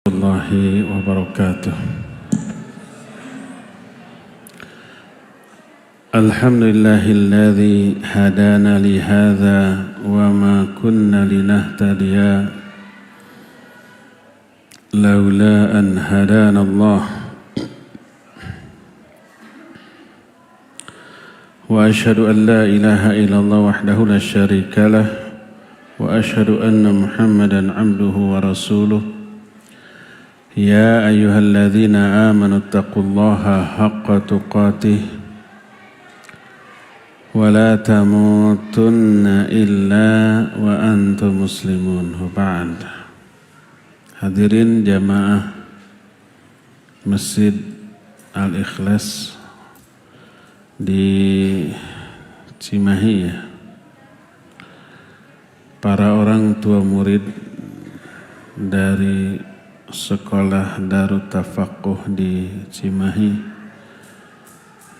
Warahmatullahi wabarakatuh. Alhamdulillahilladzi hadana li hadza wa ma kunna linahtadiya laula an hadana Allah. Wa ashhadu an la ilaha illallah wahdahu la syarika lah wa ashhadu anna Muhammadan abduhu wa rasuluh. Ya ayyuhalladzina amanu taqullaha haqqa tuqatih wa la tamutunna illa wa antum muslimun. Ba'd. Hadirin jamaah Masjid Al-Ikhlas di Cimahi ya. Para orang tua murid dari Sekolah Darut Tafaqquh di Cimahi,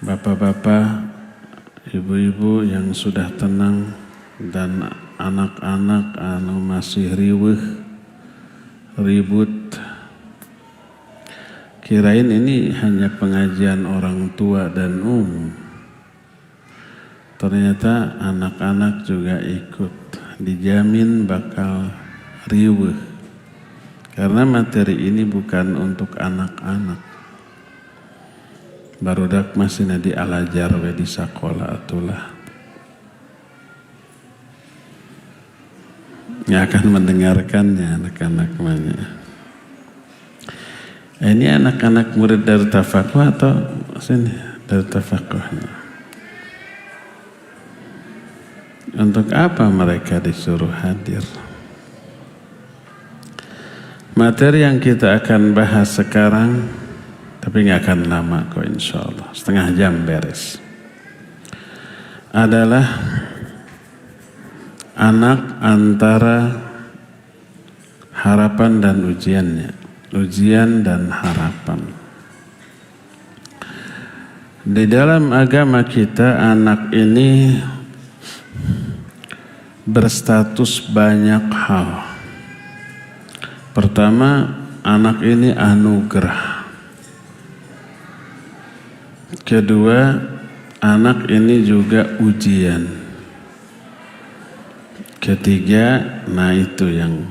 bapak-bapak, ibu-ibu yang sudah tenang, dan anak-anak anu masih riweuh, ribut. Kirain ini hanya pengajian orang tua dan umum. Ternyata anak-anak juga ikut, dijamin bakal riweuh. Karena materi ini bukan untuk anak-anak. Barudak masih di alajar we di sakola atulah. Yang akan mendengarkannya anak-anak mana. Ini anak-anak murid dari Tafaqquh atau sini dari Tafaqquhnya? Untuk apa mereka disuruh hadir? Materi yang kita akan bahas sekarang, tapi nggak akan lama kok insyaallah, setengah jam beres. Adalah anak antara harapan dan ujiannya, ujian dan harapan. Di dalam agama kita anak ini berstatus banyak hal. Pertama, anak ini anugerah. Kedua, anak ini juga ujian. Ketiga, nah itu yang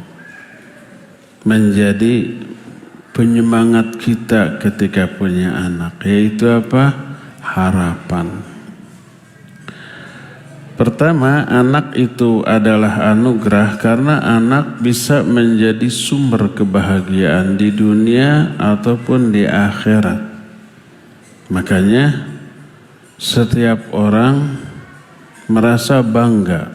menjadi penyemangat kita ketika punya anak, yaitu apa? Harapan. Pertama, anak itu adalah anugerah karena anak bisa menjadi sumber kebahagiaan di dunia ataupun di akhirat. Makanya setiap orang merasa bangga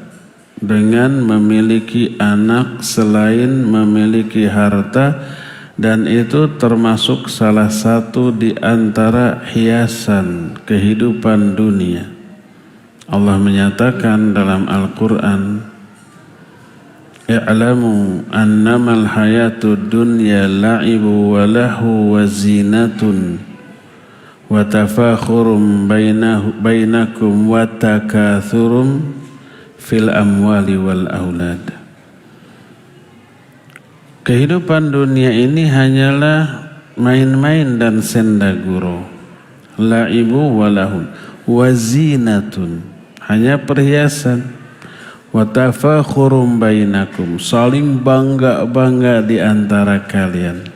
dengan memiliki anak selain memiliki harta, dan itu termasuk salah satu di antara hiasan kehidupan dunia. Allah menyatakan dalam Al-Quran, "I'lamu annamal hayatud dunya la'ibu wa lahu wa zinatun wa tafakhurum bainakum wa takathurum fil amwali wal aulad." Kehidupan dunia ini hanyalah main-main dan sendaguro. La'ibu wa lahu wa zinatun, hanya perhiasan. Wa tafakhurum bainakum, saling bangga-bangga di antara kalian.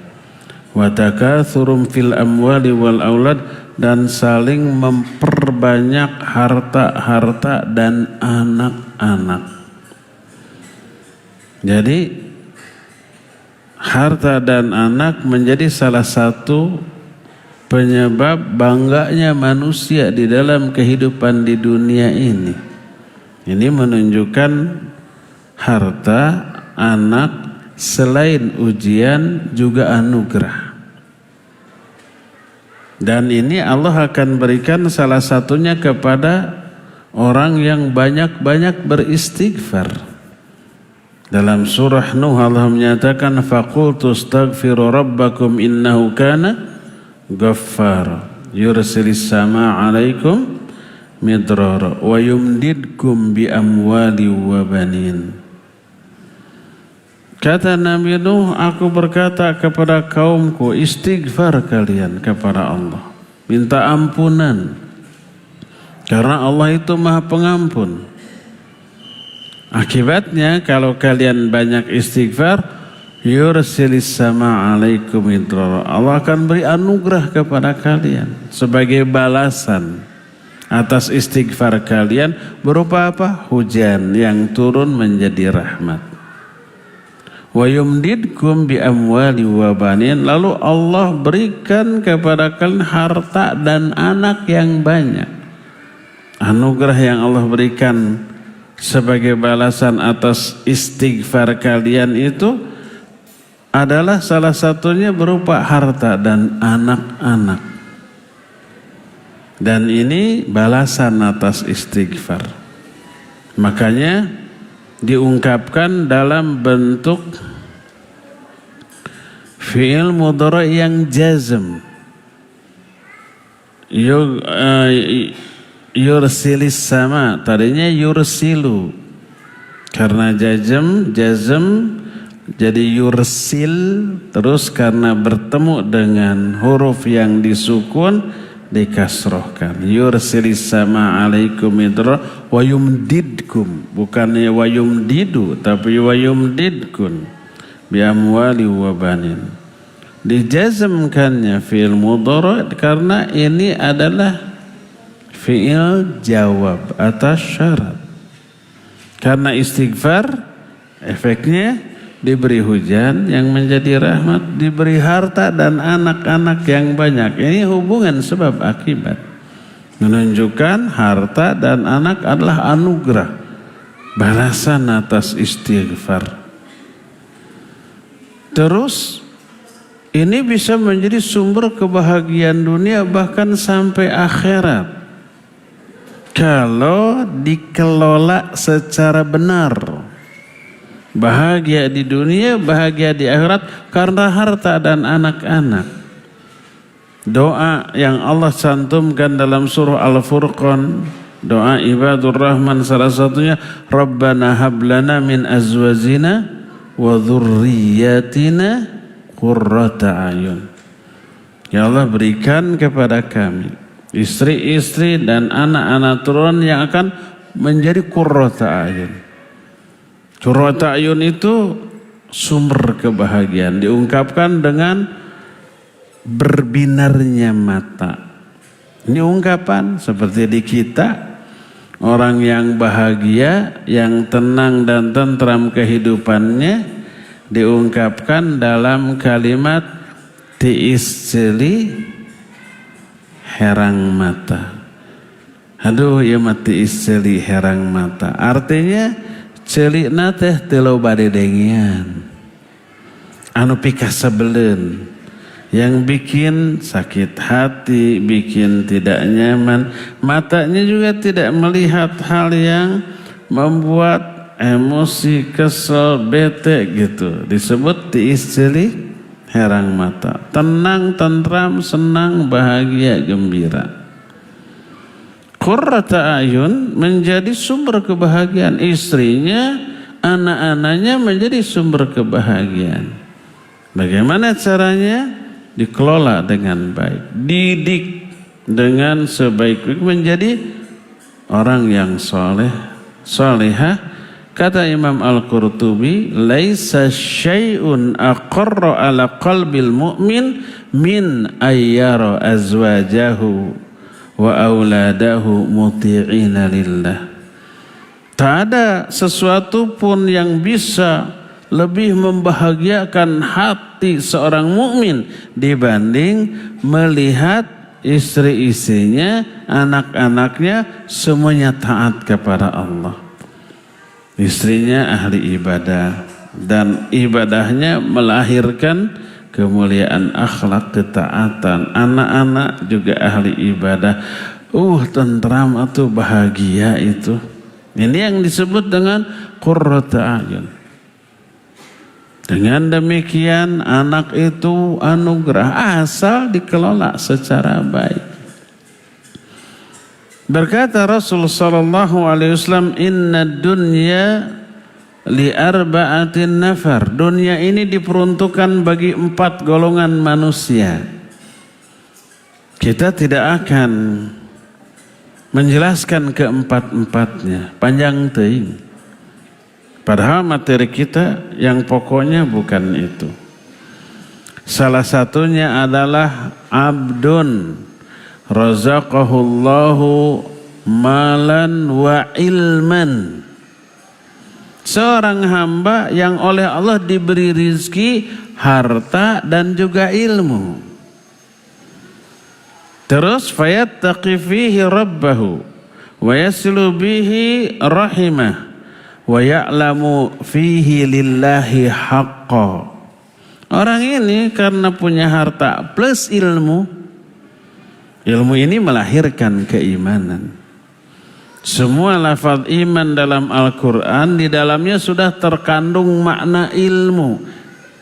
Wa takathurum fil amwali wal aulad, dan saling memperbanyak harta-harta dan anak-anak. Jadi harta dan anak menjadi salah satu penyebab bangganya manusia di dalam kehidupan di dunia ini. Ini menunjukkan harta, anak, selain ujian juga anugerah. Dan ini Allah akan berikan salah satunya kepada orang yang banyak-banyak beristighfar. Dalam surah Nuh Allah menyatakan, "Faqultu astaghfiru rabbakum innahu kana Ghaffar yursilis sama alaikum midrara wa yumdidkum bi amwali wa banin." Kata Nabi Nuh, aku berkata kepada kaumku, istighfar kalian kepada Allah, minta ampunan, karena Allah itu Maha Pengampun. Akibatnya kalau kalian banyak istighfar, yursilis sama alaikum idrar, Allah akan beri anugerah kepada kalian sebagai balasan atas istighfar kalian, berupa apa? Hujan yang turun menjadi rahmat. Wa yumdidkum bi amwali wa banin, lalu Allah berikan kepada kalian harta dan anak yang banyak. Anugerah yang Allah berikan sebagai balasan atas istighfar kalian itu adalah salah satunya berupa harta dan anak-anak. Dan ini balasan atas istighfar. Makanya diungkapkan dalam bentuk fi'il mudhari yang jazm. Yursilis sama, tadinya yursilu, karena jazm jadi yursil, terus karena bertemu dengan huruf yang disukun dikasrohkan. Yursilis sama alaikum idra wa yumdidkum, bukannya wa yumdidu tapi wa yumdidkum bi amwali wa banin. Dijazmkannya fi'il mudhari karena ini adalah fi'il jawab atas syarat. Karena istighfar efeknya diberi hujan yang menjadi rahmat, diberi harta dan anak-anak yang banyak. Ini hubungan sebab akibat, menunjukkan harta dan anak adalah anugerah, balasan atas istighfar. Terus ini bisa menjadi sumber kebahagiaan dunia bahkan sampai akhirat kalau dikelola secara benar. Bahagia di dunia, bahagia di akhirat karena harta dan anak-anak. Doa yang Allah cantumkan dalam surah Al-Furqan, doa ibadur rahman salah satunya, Rabbana hablana min azwajina wa dhurriyyatina qurrata ayun. Ya Allah, berikan kepada kami istri-istri dan anak-anak turun yang akan menjadi qurrata ayun. Qurrata ayun itu sumber kebahagiaan, diungkapkan dengan berbinarnya mata. Ini ungkapan seperti di kita, orang yang bahagia, yang tenang dan tentram kehidupannya, diungkapkan dalam kalimat tiis celi herang mata. Aduh, ya mati celi herang mata. Artinya celik nateh telo badedengian anu pikasebeleun, yang bikin sakit hati, bikin tidak nyaman. Matanya juga tidak melihat hal yang membuat emosi, kesel, bete gitu. Disebut tiis celik herang mata. Tenang, tentram, senang, bahagia, gembira. Qurrata ayun menjadi sumber kebahagiaan, istrinya, anak-anaknya menjadi sumber kebahagiaan. Bagaimana caranya? Dikelola dengan baik, didik dengan sebaik-baik menjadi orang yang soleh, solehah. Kata Imam Al-Qurtubi, laisa syai'un aqarra ala qalbil mu'min min ayyara azwajahu wa auladahu muti'ina lillah. Tak ada sesuatu pun yang bisa lebih membahagiakan hati seorang mukmin dibanding melihat istri-istrinya, anak-anaknya semuanya taat kepada Allah. Istrinya ahli ibadah dan ibadahnya melahirkan kemuliaan akhlak, ketaatan. Anak-anak juga ahli ibadah. Tentram atau bahagia itu. Ini yang disebut dengan qurrata ayun. Dengan demikian anak itu anugerah asal dikelola secara baik. Berkata Rasul sallallahu alaihi wasallam, inna dunya li arba'atin nafar. Dunia ini diperuntukkan bagi 4 golongan manusia. Kita tidak akan menjelaskan keempat-empatnya, panjang teuing. Padahal materi kita yang pokoknya bukan itu. Salah satunya adalah abdun razaqahullahu malan wa ilman. Seorang hamba yang oleh Allah diberi rizki, harta dan juga ilmu. Terus fayattaqi fihi rabbahu wa yasilu bihi rahimah wa ya'lamu fihi lillahi haqqa. Orang ini karena punya harta plus ilmu, ilmu ini melahirkan keimanan. Semua lafaz iman dalam Al-Quran di dalamnya sudah terkandung makna ilmu.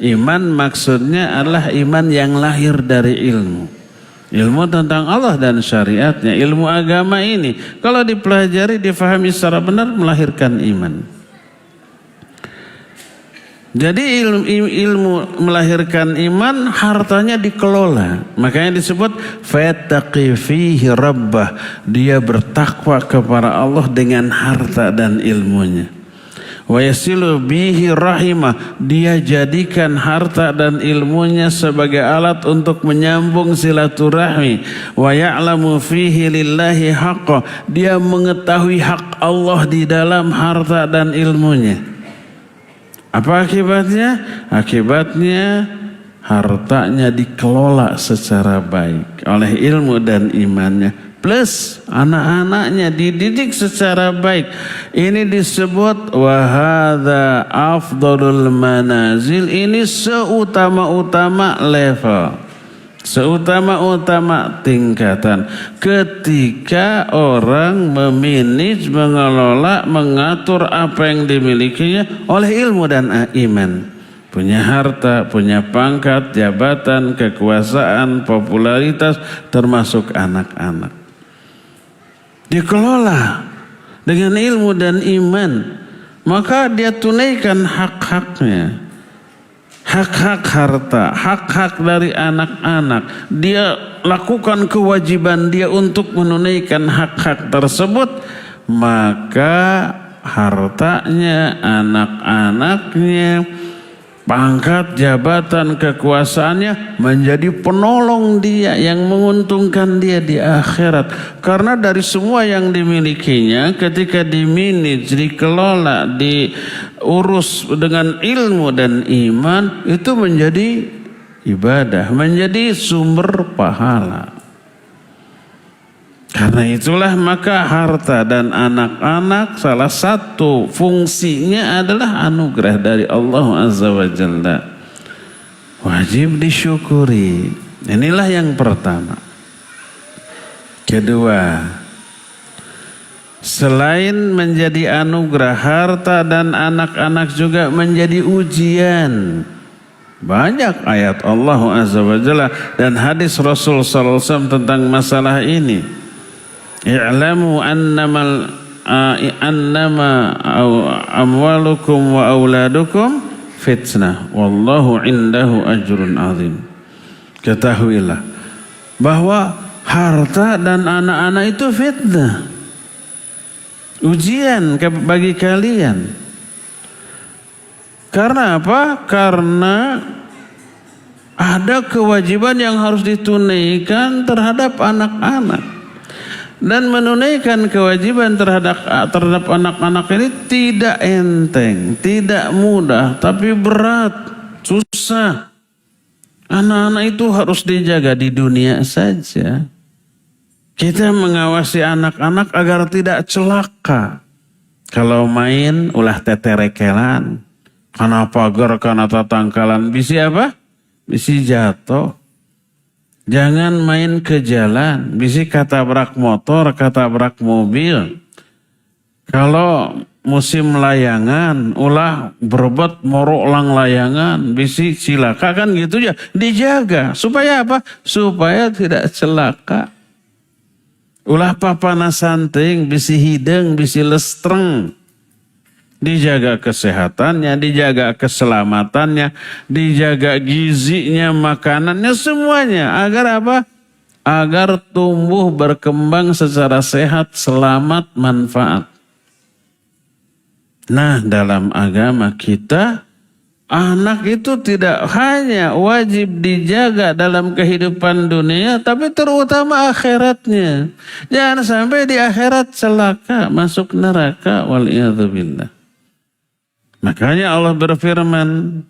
Iman maksudnya adalah iman yang lahir dari ilmu. Ilmu tentang Allah dan syariatnya, ilmu agama ini kalau dipelajari, difahami secara benar melahirkan iman. Jadi ilmu melahirkan iman, hartanya dikelola. Makanya disebut fayattaqi fihi rabbah. Dia bertakwa kepada Allah dengan harta dan ilmunya. Wa yasilu bihi rahimah. Dia jadikan harta dan ilmunya sebagai alat untuk menyambung silaturahmi. Wa ya'lamu fihi lillahi haqqa. Dia mengetahui hak Allah di dalam harta dan ilmunya. Apa akibatnya? Akibatnya hartanya dikelola secara baik oleh ilmu dan imannya. Plus anak-anaknya dididik secara baik. Ini disebut wahada afdalul manazil. Ini seutama-utama level, seutama-utama tingkatan. Ketika orang memanage, mengelola, mengatur apa yang dimilikinya oleh ilmu dan iman. Punya harta, punya pangkat, jabatan, kekuasaan, popularitas, termasuk anak-anak. Dikelola dengan ilmu dan iman, maka dia tunaikan hak-haknya, hak-hak harta, hak-hak dari anak-anak. Dia lakukan kewajiban dia untuk menunaikan hak-hak tersebut, maka hartanya, anak-anaknya, pangkat, jabatan, kekuasaannya menjadi penolong dia, yang menguntungkan dia di akhirat. Karena dari semua yang dimilikinya, ketika dimanage, dikelola, diurus dengan ilmu dan iman, itu menjadi ibadah, menjadi sumber pahala. Karena itulah maka harta dan anak-anak salah satu fungsinya adalah anugerah dari Allah Azza wa Jalla. Wajib disyukuri. Inilah yang pertama. Kedua, selain menjadi anugerah, harta dan anak-anak juga menjadi ujian. Banyak ayat Allah Azza wa Jalla dan hadis Rasul sallallahu alaihi wasallam tentang masalah ini. I'lamu annama amwalukum wa auladukum fitnah wallahu indahu ajrun azim. Ketahuilah bahwa harta dan anak-anak itu fitnah, ujian bagi kalian. Karena apa? Karena ada kewajiban yang harus ditunaikan terhadap anak-anak. Dan menunaikan kewajiban terhadap anak-anak ini tidak enteng, tidak mudah, tapi berat, susah. Anak-anak itu harus dijaga di dunia saja. Kita mengawasi anak-anak agar tidak celaka. Kalau main ulah teterekelan, karena pagar, karena tatangkalan, bisi apa? Bisi jatuh. Jangan main ke jalan, bisi katabrak motor, katabrak mobil. Kalau musim layangan, ulah berebut morok lang layangan, bisi cilaka, kan gitu ya. Dijaga, supaya apa? Supaya tidak celaka. Ulah papana santing, bisi hideng, bisi lestreng. Dijaga kesehatannya, dijaga keselamatannya, dijaga gizinya, makanannya, semuanya. Agar apa? Agar tumbuh berkembang secara sehat, selamat, manfaat. Nah, dalam agama kita, anak itu tidak hanya wajib dijaga dalam kehidupan dunia, tapi terutama akhiratnya. Jangan sampai di akhirat celaka, masuk neraka, wal'iyadzubillah. Makanya Allah berfirman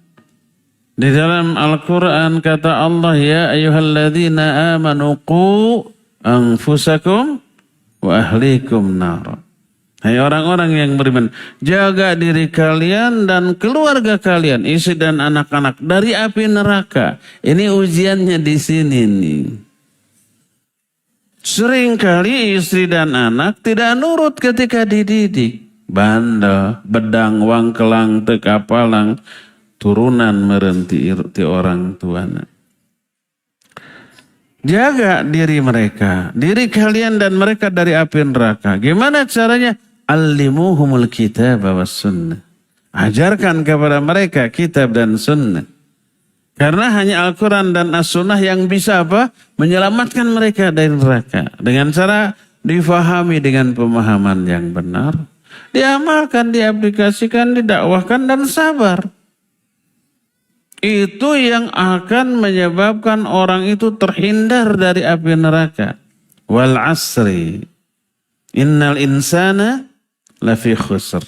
di dalam Al-Quran, kata Allah, ya ayyuhalladzina amanu qu anfusakum wa ahlikum nar. Hai orang-orang yang beriman, jaga diri kalian dan keluarga kalian, istri dan anak-anak dari api neraka. Ini ujiannya di sini nih. Seringkali istri dan anak tidak nurut ketika dididik. Bandel, bedang, wangkelang, tekapalang, turunan merenti orang tuanya. Jaga diri mereka, diri kalian dan mereka dari api neraka. Gimana caranya? Allimuhumul kitab was sunnah. Ajarkan kepada mereka kitab dan sunnah. Karena hanya Al-Quran dan As-Sunnah yang bisa apa? Menyelamatkan mereka dari neraka. Dengan cara difahami dengan pemahaman yang benar. Diamalkan, diaplikasikan, didakwahkan dan sabar. Itu yang akan menyebabkan orang itu terhindar dari api neraka. Wal asri. Innal insana lafi khusr.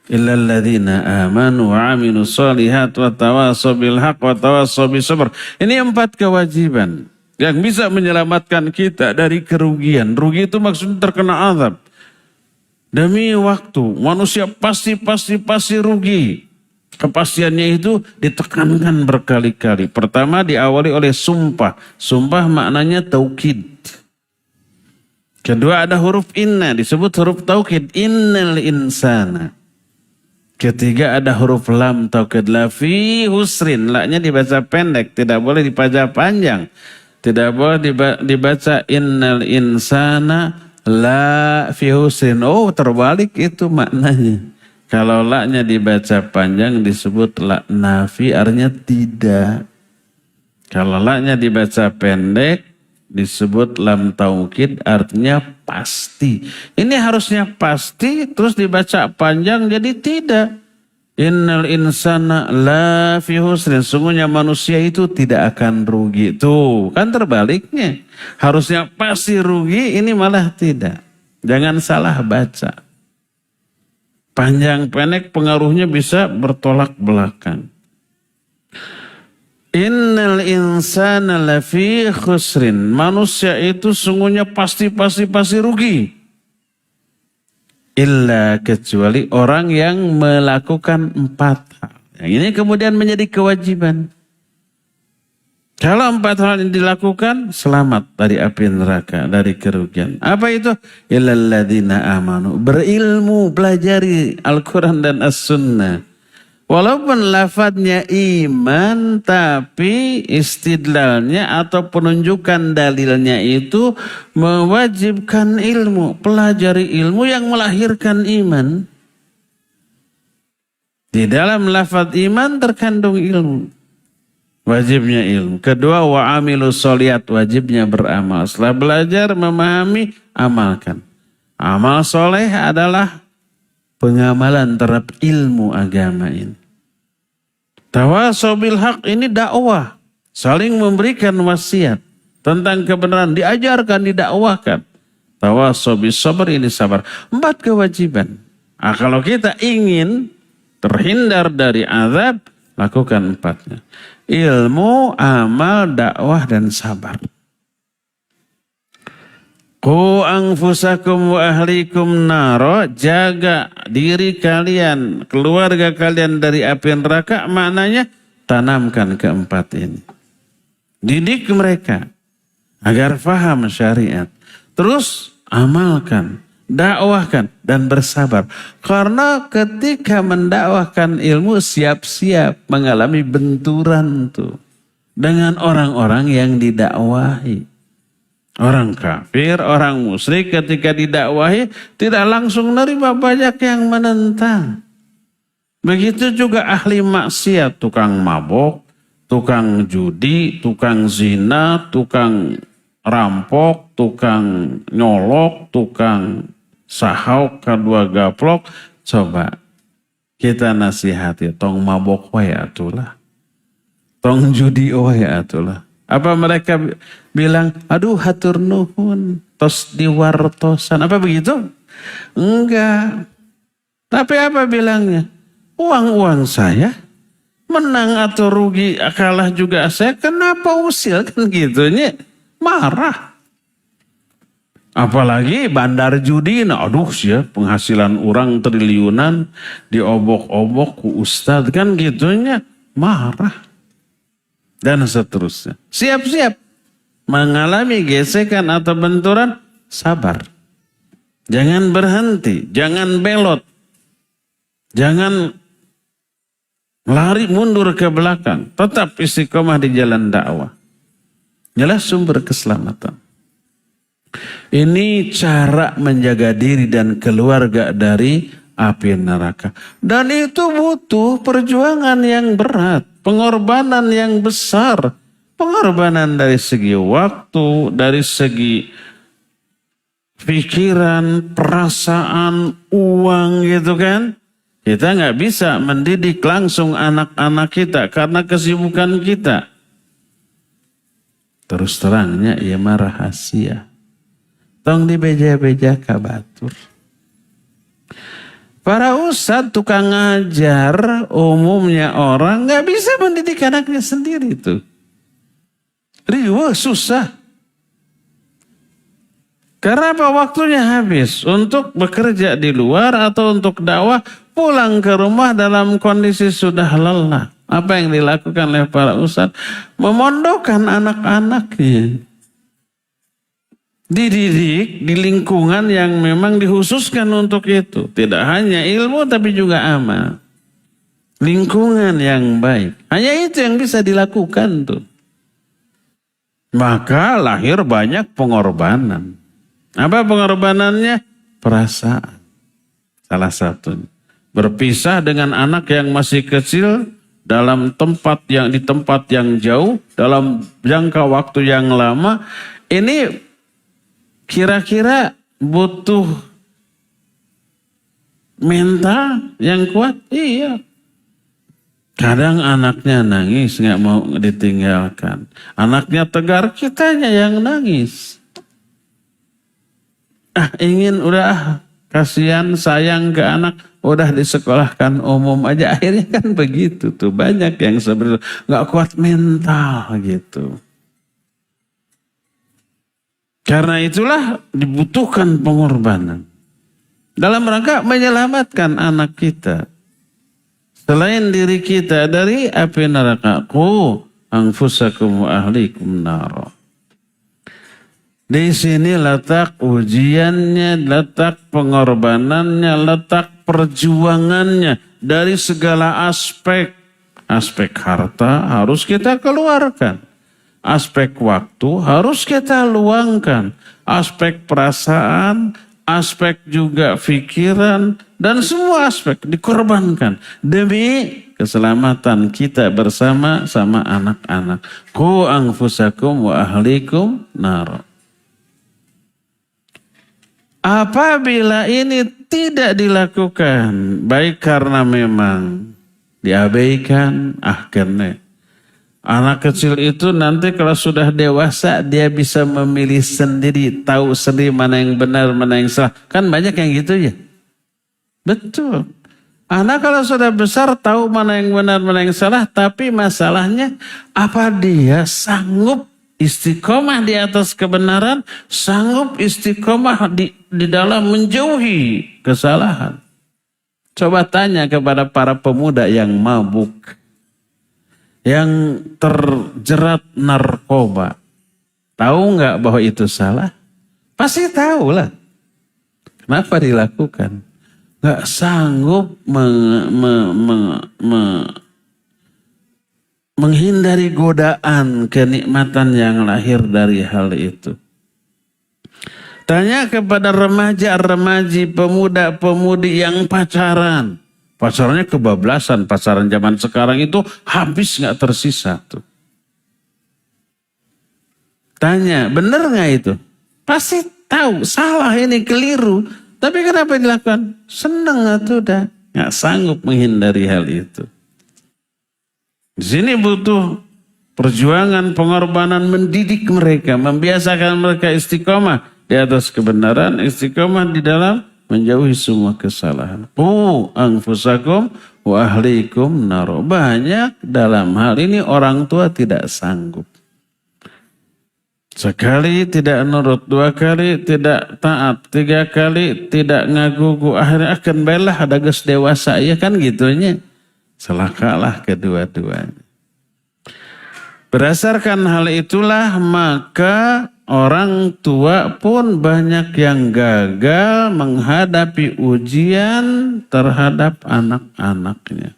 Illa alladhina amanu wa aminu shalihat wa tawasaw bil haq wa tawasaw bis sabr. Ini 4 kewajiban yang bisa menyelamatkan kita dari kerugian. Rugi itu maksudnya terkena azab. Demi waktu, manusia pasti rugi. Kepastiannya itu ditekankan berkali-kali. Pertama diawali oleh sumpah. Sumpah maknanya taukid. Kedua ada huruf inna, disebut huruf taukid. Innal insana. Ketiga ada huruf lam taukid. Lafi husrin. Laknya dibaca pendek, tidak boleh dibaca panjang. Tidak boleh dibaca innal insana la fi husrin. Oh, terbalik itu maknanya. Kalau laknya dibaca panjang disebut lak nafi, artinya tidak. Kalau laknya dibaca pendek disebut lam taukid, artinya pasti. Ini harusnya pasti terus dibaca panjang jadi tidak. Innal insana la fi husrin. Sungguhnya manusia itu tidak akan rugi. Tuh, kan terbaliknya. Harusnya pasti rugi, ini malah tidak. Jangan salah baca. Panjang pendek pengaruhnya bisa bertolak belakang. Innal insana lafi khusrin. Manusia itu sungguhnya pasti rugi. Illa kecuali orang yang melakukan 4 hal. Yang ini kemudian menjadi kewajiban. Kalau 4 hal ini dilakukan, selamat dari api neraka, dari kerugian. Apa itu? Illalladzina amanu. Berilmu, pelajari Al-Quran dan As-Sunnah. Walaupun lafadznya iman, tapi istidlalnya atau penunjukan dalilnya itu mewajibkan ilmu. Pelajari ilmu yang melahirkan iman. Di dalam lafadz iman terkandung ilmu. Wajibnya ilmu. Kedua, wa amilu sholihat, wajibnya beramal. Setelah belajar, memahami, amalkan. Amal soleh adalah pengamalan terhadap ilmu agama ini. Tawasaw bil haq, ini dakwah. Saling memberikan wasiat tentang kebenaran. Diajarkan, didakwahkan. Tawasaw bis sabr, ini sabar. 4 kewajiban. Nah, kalau kita ingin terhindar dari azab, lakukan 4-nya. Ilmu, amal, dakwah, dan sabar. Qu anfusakum wa ahlikum naro. Jaga diri kalian, keluarga kalian dari api neraka. Maknanya tanamkan ke-4 ini. Didik mereka agar faham syariat. Terus amalkan, dakwahkan, dan bersabar. Karena ketika mendakwahkan ilmu, siap-siap mengalami benturan tuh dengan orang-orang yang didakwahi. Orang kafir, orang musyrik ketika didakwahi tidak langsung nerima, banyak yang menentang. Begitu juga ahli maksiat, tukang mabok, tukang judi, tukang zina, tukang rampok, tukang nyolok, tukang sahau, kedua gaplok. Coba kita nasihati, tong mabok wae atulah. Tong judi wae atulah. Apa mereka bilang, aduh hatur nuhun, tos diwartosan, apa begitu? Enggak. Tapi apa bilangnya? Uang-uang saya menang atau rugi kalah juga saya, kenapa usil kan gitunya, marah. Apalagi bandar judi, nah aduh ya penghasilan orang triliunan diobok-obok ku ustad kan gitunya, marah. Dan seterusnya. Siap-siap mengalami gesekan atau benturan, sabar. Jangan berhenti, jangan belot. Jangan lari mundur ke belakang. Tetap istiqomah di jalan dakwah. Jelas sumber keselamatan. Ini cara menjaga diri dan keluarga dari api neraka. Dan itu butuh perjuangan yang berat. Pengorbanan yang besar. Pengorbanan dari segi waktu, dari segi pikiran, perasaan, uang gitu kan. Kita nggak bisa mendidik langsung anak-anak kita karena kesibukan kita. Terus terangnya ia mah rahasia. Tong dibeja-beja kabatur. Para ustadz tukang ngajar umumnya orang nggak bisa mendidik anaknya sendiri tuh. Riweuh susah. Karena apa? Waktunya habis untuk bekerja di luar atau untuk dakwah, pulang ke rumah dalam kondisi sudah lelah. Apa yang dilakukan oleh para ustadz? Memondokkan anak-anaknya. Dididik di lingkungan yang memang dikhususkan untuk itu. Tidak hanya ilmu tapi juga amal. Lingkungan yang baik. Hanya itu yang bisa dilakukan tuh. Maka lahir banyak pengorbanan. Apa pengorbanannya? Perasaan. Salah satunya. Berpisah dengan anak yang masih kecil dalam di tempat yang jauh, dalam jangka waktu yang lama. Ini kira-kira butuh mental yang kuat? Iya. Kadang anaknya nangis, nggak mau ditinggalkan. Anaknya tegar, kitanya yang nangis. Ingin kasihan sayang ke anak, udah disekolahkan umum aja. Akhirnya kan begitu tuh, banyak yang sebenarnya nggak kuat mental gitu. Karena itulah dibutuhkan pengorbanan dalam rangka menyelamatkan anak kita. Selain diri kita dari api neraka. Qu anfusakum wa ahlikum nar. Di sini letak ujiannya, letak pengorbanannya, letak perjuangannya dari segala aspek. Aspek harta harus kita keluarkan. Aspek waktu harus kita luangkan. Aspek perasaan, aspek juga pikiran, dan semua aspek dikorbankan demi keselamatan kita bersama sama anak-anak. Qu anfusakum wa ahlikum nar. Apabila ini tidak dilakukan, baik karena memang diabaikan, akhirnya anak kecil itu nanti kalau sudah dewasa dia bisa memilih sendiri, tahu sendiri mana yang benar, mana yang salah. Kan banyak yang gitu ya. Betul. Anak kalau sudah besar tahu mana yang benar, mana yang salah, tapi masalahnya apa dia sanggup istiqomah di atas kebenaran, sanggup istiqomah di dalam menjauhi kesalahan. Coba tanya kepada para pemuda yang mabuk, yang terjerat narkoba. Tahu nggak bahwa itu salah? Pasti tahu lah. Kenapa dilakukan? Nggak sanggup menghindari godaan kenikmatan yang lahir dari hal itu. Tanya kepada remaja-remaji, pemuda-pemudi yang pacaran. Pacarannya kebablasan, pacaran zaman sekarang itu habis gak tersisa tuh. Tanya, bener gak itu? Pasti tahu, salah ini, keliru. Tapi kenapa dilakukan? Seneng atau udah gak sanggup menghindari hal itu. Di sini butuh perjuangan, pengorbanan, mendidik mereka, membiasakan mereka istiqomah di atas kebenaran, istiqomah di dalam menjauhi semua kesalahan. Anfusakum wa ahlikum naro. Banyak dalam hal ini orang tua tidak sanggup. Sekali tidak nurut, 2 kali tidak taat, 3 kali tidak ngagugu, akhirnya akan belah ada ges dewasa, ya kan gitunya. Celakalah kedua-duanya. Berdasarkan hal itulah maka orang tua pun banyak yang gagal menghadapi ujian terhadap anak-anaknya.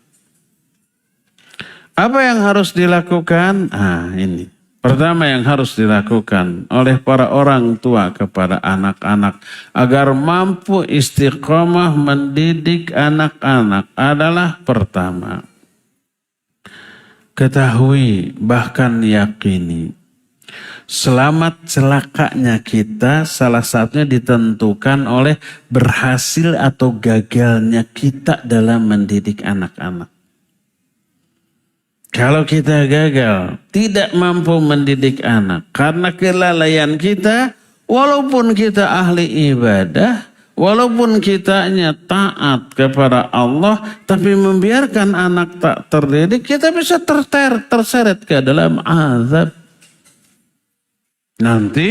Apa yang harus dilakukan? Ini. Pertama yang harus dilakukan oleh para orang tua kepada anak-anak agar mampu istiqomah mendidik anak-anak adalah pertama. Ketahui bahkan yakini selamat celakanya kita salah satunya ditentukan oleh berhasil atau gagalnya kita dalam mendidik anak-anak. Kalau kita gagal, tidak mampu mendidik anak karena kelalaian kita, walaupun kita ahli ibadah, walaupun kitanya taat kepada Allah, tapi membiarkan anak tak terdidik, kita bisa terseret ke dalam azab. Nanti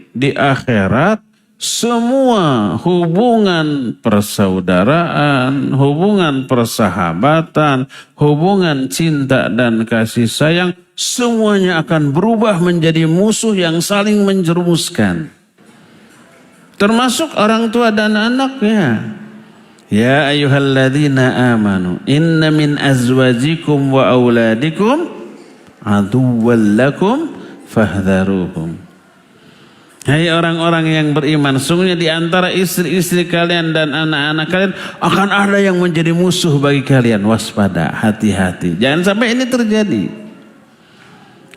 di akhirat, semua hubungan persaudaraan, hubungan persahabatan, hubungan cinta dan kasih sayang, semuanya akan berubah menjadi musuh yang saling menjerumuskan. Termasuk orang tua dan anaknya. Ya ayyuhalladzina amanu inna min azwajikum wa auladikum aduwwan lakum fahdharuhum. Hai orang-orang yang beriman, sungguhnya di antara istri-istri kalian dan anak-anak kalian akan ada yang menjadi musuh bagi kalian. Waspada, hati-hati. Jangan sampai ini terjadi.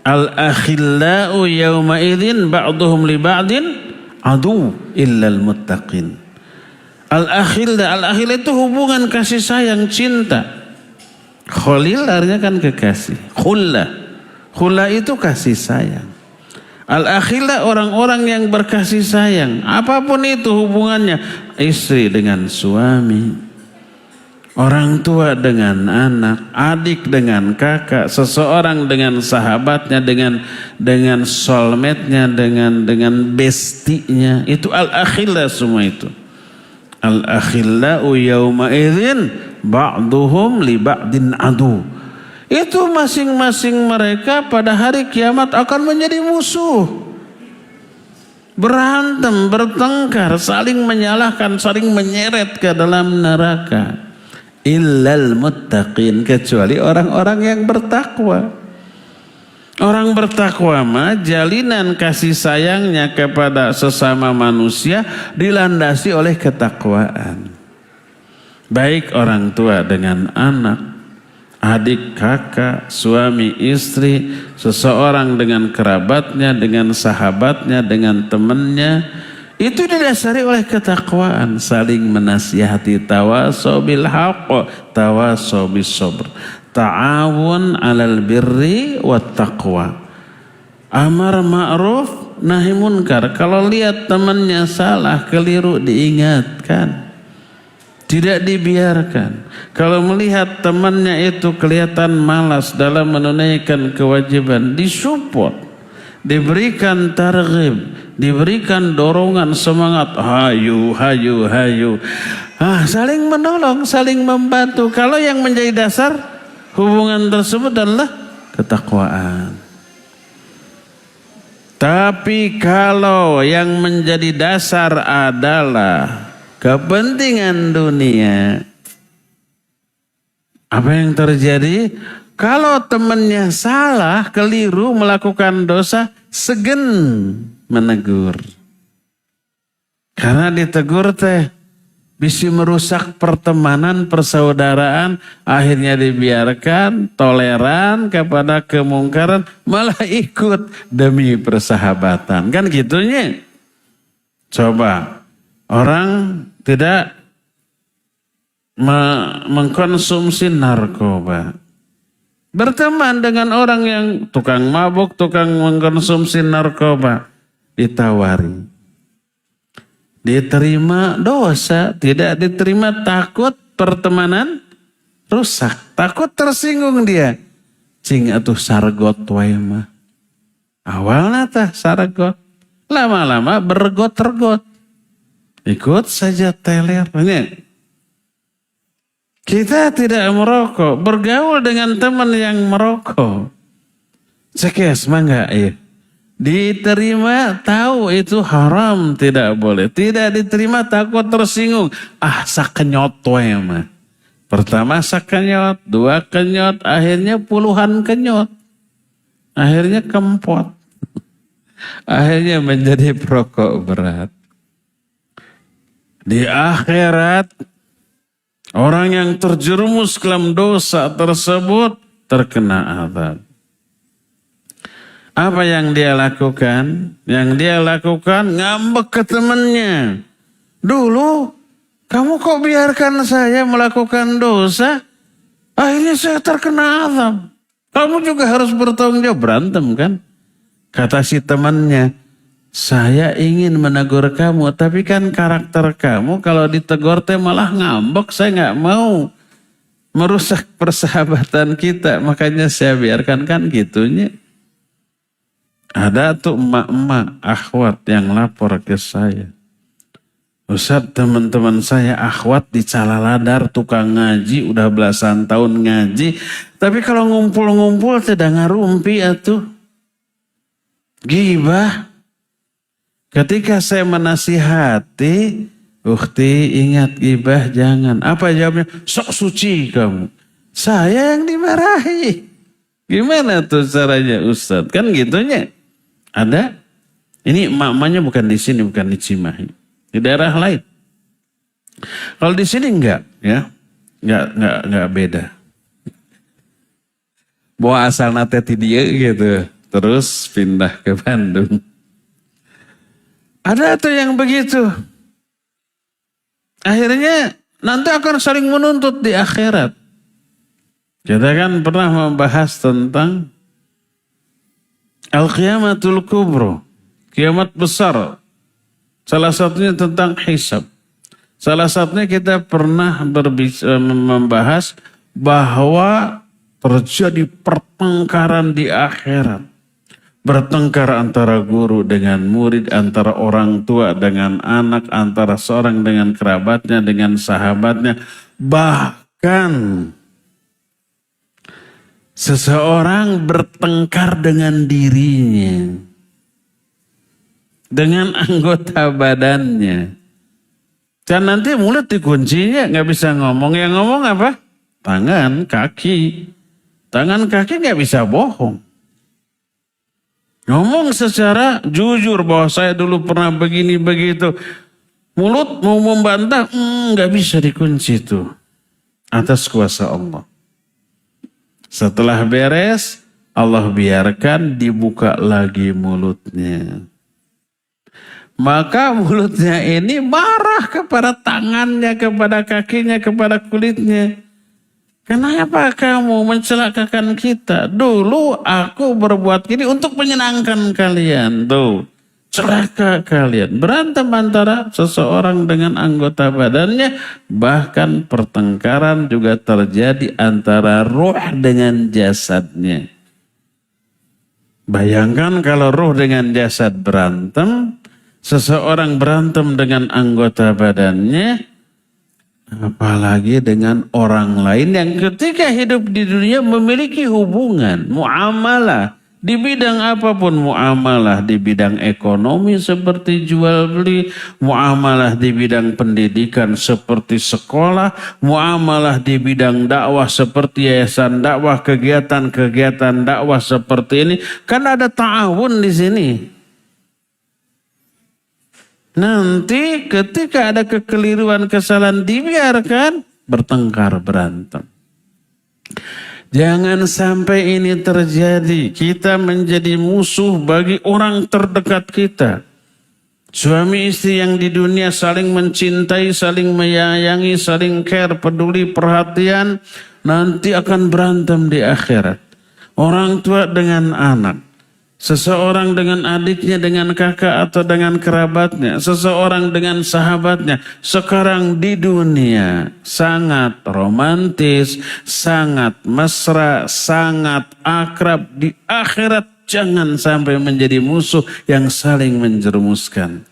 Al-akhillau yawma idzin ba'duhum li ba'din adu illal muttaqin. Al-akhillah itu hubungan kasih sayang, cinta. Khalil artinya kan kekasih. Khullah itu kasih sayang. Al-akhillah orang-orang yang berkasih sayang. Apapun itu hubungannya. Istri dengan suami. Orang tua dengan anak. Adik dengan kakak. Seseorang dengan sahabatnya. Dengan soulmate-nya. Dengan bestinya. Itu al-akhillah semua itu. Al-akhillau yawma idzin ba'duhum li ba'din adu. Itu masing-masing mereka pada hari kiamat akan menjadi musuh. Berantem, bertengkar, saling menyalahkan, saling menyeret ke dalam neraka. Illal muttaqin, kecuali orang-orang yang bertakwa. Orang bertakwa mah jalinan kasih sayangnya kepada sesama manusia dilandasi oleh ketakwaan. Baik orang tua dengan anak, adik, kakak, suami, istri, seseorang dengan kerabatnya, dengan sahabatnya, dengan temannya. Itu didasari oleh ketakwaan. Saling menasihati, tawasaw bil haqq, tawasaw bis sabr. Ta'awun alal birri wat taqwa. Amar ma'ruf, nahi munkar. Kalau lihat temannya salah, keliru, diingatkan. Tidak dibiarkan. Kalau melihat temannya itu kelihatan malas dalam menunaikan kewajiban, disupport, diberikan targhib, diberikan dorongan semangat, hayu. Saling menolong, saling membantu. Kalau yang menjadi dasar hubungan tersebut adalah ketakwaan. Tapi kalau yang menjadi dasar adalah kepentingan dunia, apa yang terjadi? Kalau temannya salah, keliru, melakukan dosa, segen menegur. Karena ditegur teh bisa merusak pertemanan, persaudaraan, akhirnya dibiarkan, toleran kepada kemungkaran, malah ikut demi persahabatan. Kan gitunya. Coba, orang tidak mengkonsumsi narkoba. Berteman dengan orang yang tukang mabuk, tukang mengkonsumsi narkoba, ditawari. Diterima dosa, tidak diterima takut pertemanan rusak. Takut tersinggung dia. Cing atuh sargot wae mah. Awalnya tah sargot. Lama-lama bergot-tergot. Ikut saja teler. Kita tidak merokok. Bergaul dengan teman yang merokok. Cekes mah enggak ya. Diterima tahu itu haram, tidak boleh. Tidak diterima takut tersinggung. Sakenyot we mah. Pertama sakenyot, dua kenyot, akhirnya puluhan kenyot. Akhirnya kempot. Akhirnya menjadi perokok berat. Di akhirat orang yang terjerumus ke dalam dosa tersebut terkena azab. Apa yang dia lakukan? Yang dia lakukan ngambek ke temannya. Dulu kamu kok biarkan saya melakukan dosa? Akhirnya saya terkena azab. Kamu juga harus bertanggung jawab. Berantem kan? Kata si temannya, saya ingin menegur kamu, tapi kan karakter kamu kalau ditegur teh malah ngambek. Saya nggak mau merusak persahabatan kita, makanya saya biarkan. Kan gitunya. Ada tuh emak-emak akhwat yang lapor ke saya. Ustaz, teman-teman saya akhwat di Calaladar tukang ngaji, udah belasan tahun ngaji. Tapi kalau ngumpul-ngumpul tidak ngarumpi atuh. Gibah. Ketika saya menasihati, ukhti ingat gibah jangan. Apa jawabnya? Sok suci kamu. Saya yang dimarahi. Gimana tuh caranya Ustaz? Kan gitunya. Ada, ini emak-emaknya bukan di sini, bukan di Cimahi, di daerah lain. Kalau di sini enggak, ya, enggak beda. Bawa asal nate ti dia gitu, terus pindah ke Bandung. Ada tuh yang begitu. Akhirnya nanti akan saling menuntut di akhirat. Kita kan pernah membahas tentang Al-Qiyamatul Kubro, kiamat besar. Salah satunya tentang hisab. Salah satunya kita pernah membahas bahwa terjadi pertengkaran di akhirat. Bertengkar antara guru dengan murid, antara orang tua dengan anak, antara seorang dengan kerabatnya, dengan sahabatnya. Bahkan seseorang bertengkar dengan dirinya, dengan anggota badannya. Dan nanti mulut dikuncinya, nggak bisa ngomong. Yang ngomong apa? Tangan, kaki. Tangan, kaki nggak bisa bohong. Ngomong secara jujur bahwa saya dulu pernah begini begitu. Mulut mau membantah, nggak bisa dikunci itu. Atas kuasa Allah. Setelah beres, Allah biarkan dibuka lagi mulutnya. Maka mulutnya ini marah kepada tangannya, kepada kakinya, kepada kulitnya. Kenapa kamu mencelakakan kita? Dulu aku berbuat gini untuk menyenangkan kalian. Tuh, celaka kalian. Berantem antara seseorang dengan anggota badannya. Bahkan pertengkaran juga terjadi antara ruh dengan jasadnya. Bayangkan kalau ruh dengan jasad berantem. Seseorang berantem dengan anggota badannya. Apalagi dengan orang lain yang ketika hidup di dunia memiliki hubungan, muamalah. Di bidang apapun, muamalah di bidang ekonomi seperti jual beli, muamalah di bidang pendidikan seperti sekolah, muamalah di bidang dakwah seperti yayasan dakwah, kegiatan-kegiatan dakwah seperti ini. Kan ada ta'awun di sini. Nanti ketika ada kekeliruan, kesalahan, dibiarkan bertengkar, berantem. Jangan sampai ini terjadi. Kita menjadi musuh bagi orang terdekat kita. Suami istri yang di dunia saling mencintai, saling menyayangi, saling care, peduli, perhatian, nanti akan berantem di akhirat. Orang tua dengan anak, seseorang dengan adiknya, dengan kakak atau dengan kerabatnya, seseorang dengan sahabatnya. Sekarang di dunia sangat romantis, sangat mesra, sangat akrab. Di akhirat jangan sampai menjadi musuh yang saling menjerumuskan.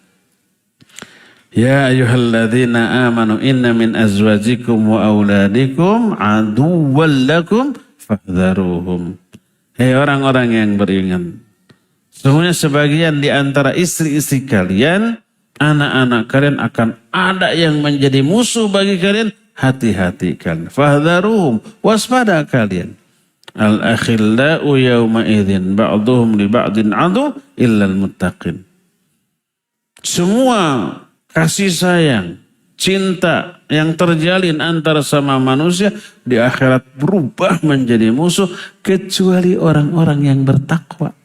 Ya ayyuhalladzina amanu inna min azwajikum wa auladikum aduwwan lakum fahdharuhum. Hei orang-orang yang beriman, sesungguhnya sebagian di antara istri-istri kalian, anak-anak kalian akan ada yang menjadi musuh bagi kalian. Hati-hati kalian. Fahdharuhum, waspada kalian. Al-akhillau yawma idzin ba'duhum li ba'din adu illal muttaqin. Semua kasih sayang, cinta yang terjalin antara sama manusia di akhirat berubah menjadi musuh kecuali orang-orang yang bertakwa.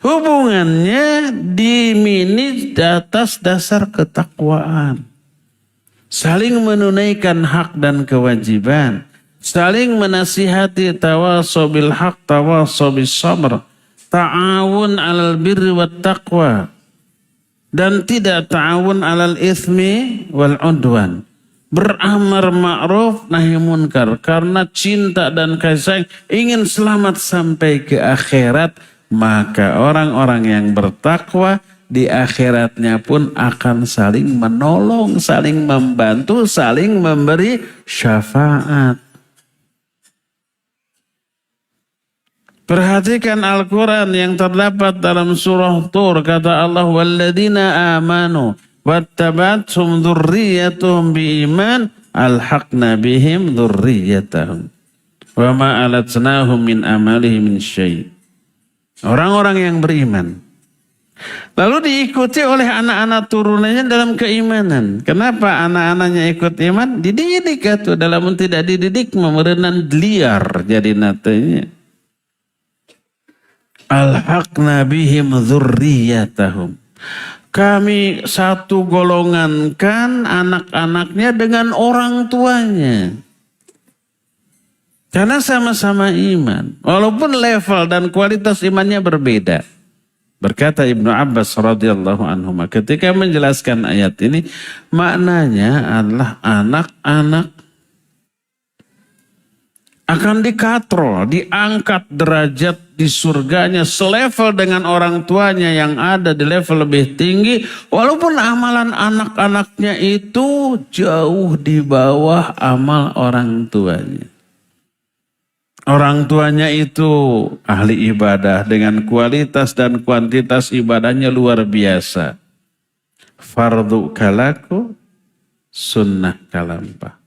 Hubungannya dimanage di atas dasar ketakwaan. Saling menunaikan hak dan kewajiban. Saling menasihati, tawasaw bil haq, tawasaw bis sabr. Ta'awun alal birri wat taqwa. Dan tidak ta'awun alal ithmi wal udwan. Beramar ma'ruf nahi munkar. Karena cinta dan kasih sayang ingin selamat sampai ke akhirat. Maka orang-orang yang bertakwa di akhiratnya pun akan saling menolong, saling membantu, saling memberi syafaat. Perhatikan Al-Quran yang terdapat dalam surah Tur. Kata Allah, walladzina amanu wattabathum dzurriyyatuhum biiman alhaqna bihim dzurriyyatahum wa ma alatnahum min amalihim min syai'. Orang-orang yang beriman lalu diikuti oleh anak-anak turunannya dalam keimanan. Kenapa anak-anaknya ikut iman? Dididik atau dalam tidak dididik memerenan liar jadi natanya. Alhaqna bihim dzurriyyatahum. Kami satu golongankan anak-anaknya dengan orang tuanya. Karena sama-sama iman. Walaupun level dan kualitas imannya berbeda. Berkata Ibnu Abbas radhiyallahu anhu ketika menjelaskan ayat ini, maknanya adalah anak-anak akan dikatrol, diangkat derajat di surganya selevel dengan orang tuanya yang ada di level lebih tinggi. Walaupun amalan anak-anaknya itu jauh di bawah amal orang tuanya. Orang tuanya itu ahli ibadah dengan kualitas dan kuantitas ibadahnya luar biasa. Fardu kalaku, sunnah kalampah.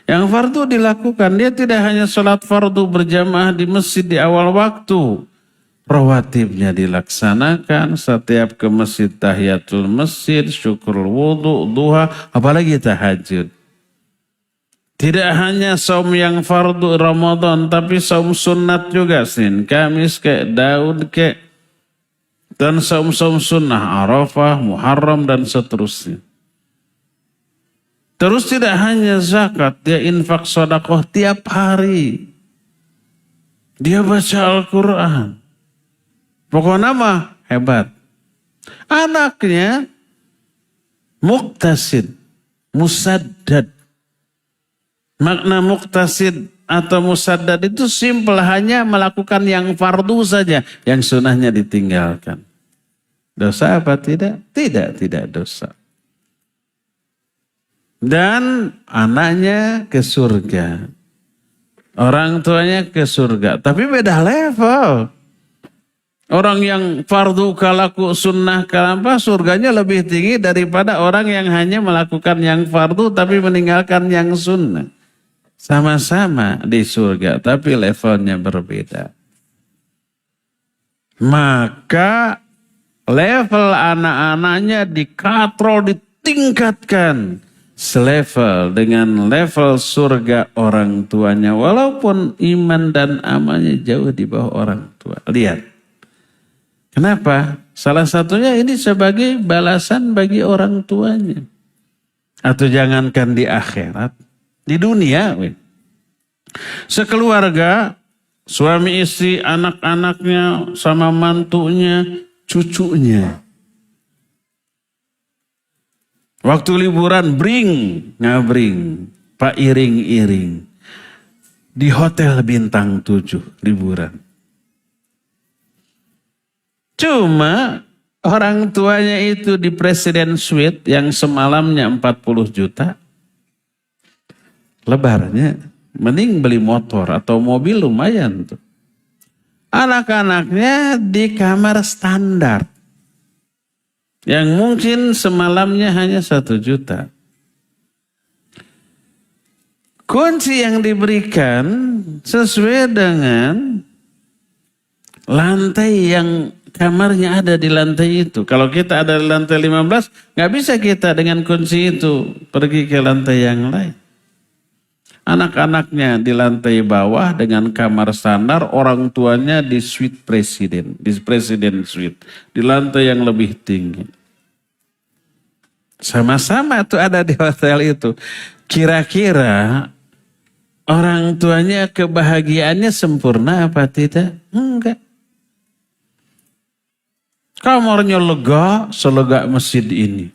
Yang fardu dilakukan, dia tidak hanya sholat fardu berjamaah di masjid di awal waktu. Rawatibnya dilaksanakan, setiap ke masjid tahiyatul masjid, syukur wudu, duha, apalagi tahajud. Tidak hanya saum yang fardu Ramadan, tapi saum sunat juga. Senin, Kamis, Daud, dan saum-saum sunnah, Arafah, Muharram, dan seterusnya. Terus tidak hanya zakat, dia infak sedekah tiap hari. Dia baca Al-Quran. Pokoknya mah hebat. Anaknya muktasid, musaddad. Makna muktasid atau musaddad itu simpel, hanya melakukan yang fardu saja, yang sunnahnya ditinggalkan. Dosa apa tidak? Tidak dosa. Dan anaknya ke surga. Orang tuanya ke surga. Tapi beda level. Orang yang fardu kalaku sunnah kalampah surganya lebih tinggi daripada orang yang hanya melakukan yang fardu tapi meninggalkan yang sunnah. Sama-sama di surga tapi levelnya berbeda. Maka level anak-anaknya dikatrol, ditingkatkan selevel dengan level surga orang tuanya. Walaupun iman dan amalnya jauh di bawah orang tua. Lihat. Kenapa? Salah satunya ini sebagai balasan bagi orang tuanya. Atau jangankan di akhirat, di dunia. Sekeluarga, suami istri, anak-anaknya, sama mantunya, cucunya. Waktu liburan ngabring, Pak iring-iring. Di hotel bintang 7 liburan. Cuma orang tuanya itu di Presiden Suite yang semalamnya 40 juta. Lebarnya mending beli motor atau mobil lumayan tuh. Anak-anaknya di kamar standar. Yang mungkin semalamnya hanya 1 juta. Kunci yang diberikan sesuai dengan lantai yang kamarnya ada di lantai itu. Kalau kita ada di lantai 15, gak bisa kita dengan kunci itu pergi ke lantai yang lain. Anak-anaknya di lantai bawah dengan kamar standar, orang tuanya di suite presiden, di presiden suite, di lantai yang lebih tinggi. Sama-sama tuh ada di hotel itu. Kira-kira orang tuanya kebahagiaannya sempurna apa tidak? Enggak. Kamarnya lega, selega masjid ini.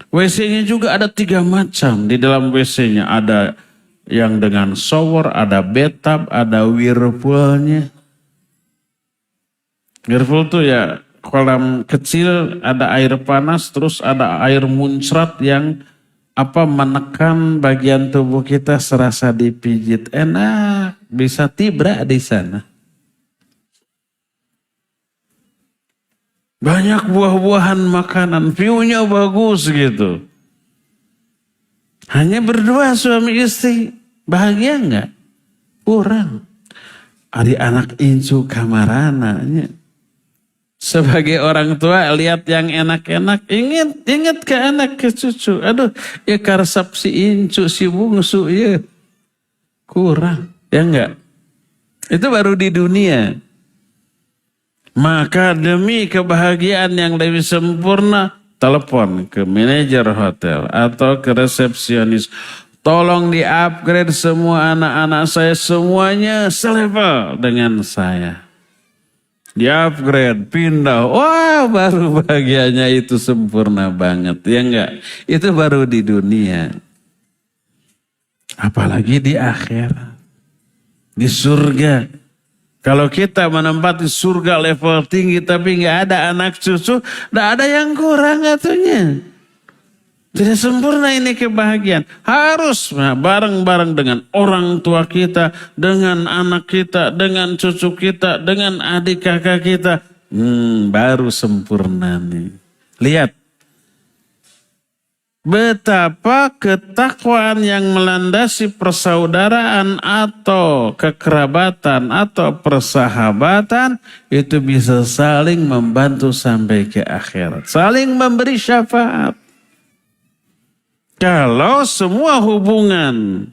WC-nya juga ada 3 macam. Di dalam WC-nya ada yang dengan shower, ada bathtub, ada whirlpool-nya. Whirlpool tuh ya kolam kecil, ada air panas, terus ada air muncrat yang menekan bagian tubuh kita serasa dipijit. Enak, bisa tibra di sana. Banyak buah-buahan makanan, view-nya bagus gitu. Hanya berdua suami istri, bahagia enggak? Kurang. Ada anak incu kamar anaknya. Sebagai orang tua lihat yang enak-enak, ingat ke anak ke cucu. Aduh, ya karsap si incu, si bungsu ya. Kurang, ya enggak? Itu baru di dunia. Maka demi kebahagiaan yang lebih sempurna, telepon ke manajer hotel atau ke resepsionis. Tolong di-upgrade semua anak-anak saya, semuanya selevel dengan saya. Di-upgrade, pindah. Wah, baru bahagianya itu sempurna banget. Ya enggak? Itu baru di dunia. Apalagi di akhirat. Di surga. Kalau kita menempati surga level tinggi tapi nggak ada anak cucu, nggak ada yang kurang atunya. Tidak sempurna ini kebahagiaan. Harus bareng-bareng dengan orang tua kita, dengan anak kita, dengan cucu kita, dengan adik kakak kita. Baru sempurna nih. Lihat. Betapa ketakwaan yang melandasi persaudaraan atau kekerabatan atau persahabatan itu bisa saling membantu sampai ke akhirat. Saling memberi syafaat. Kalau semua hubungan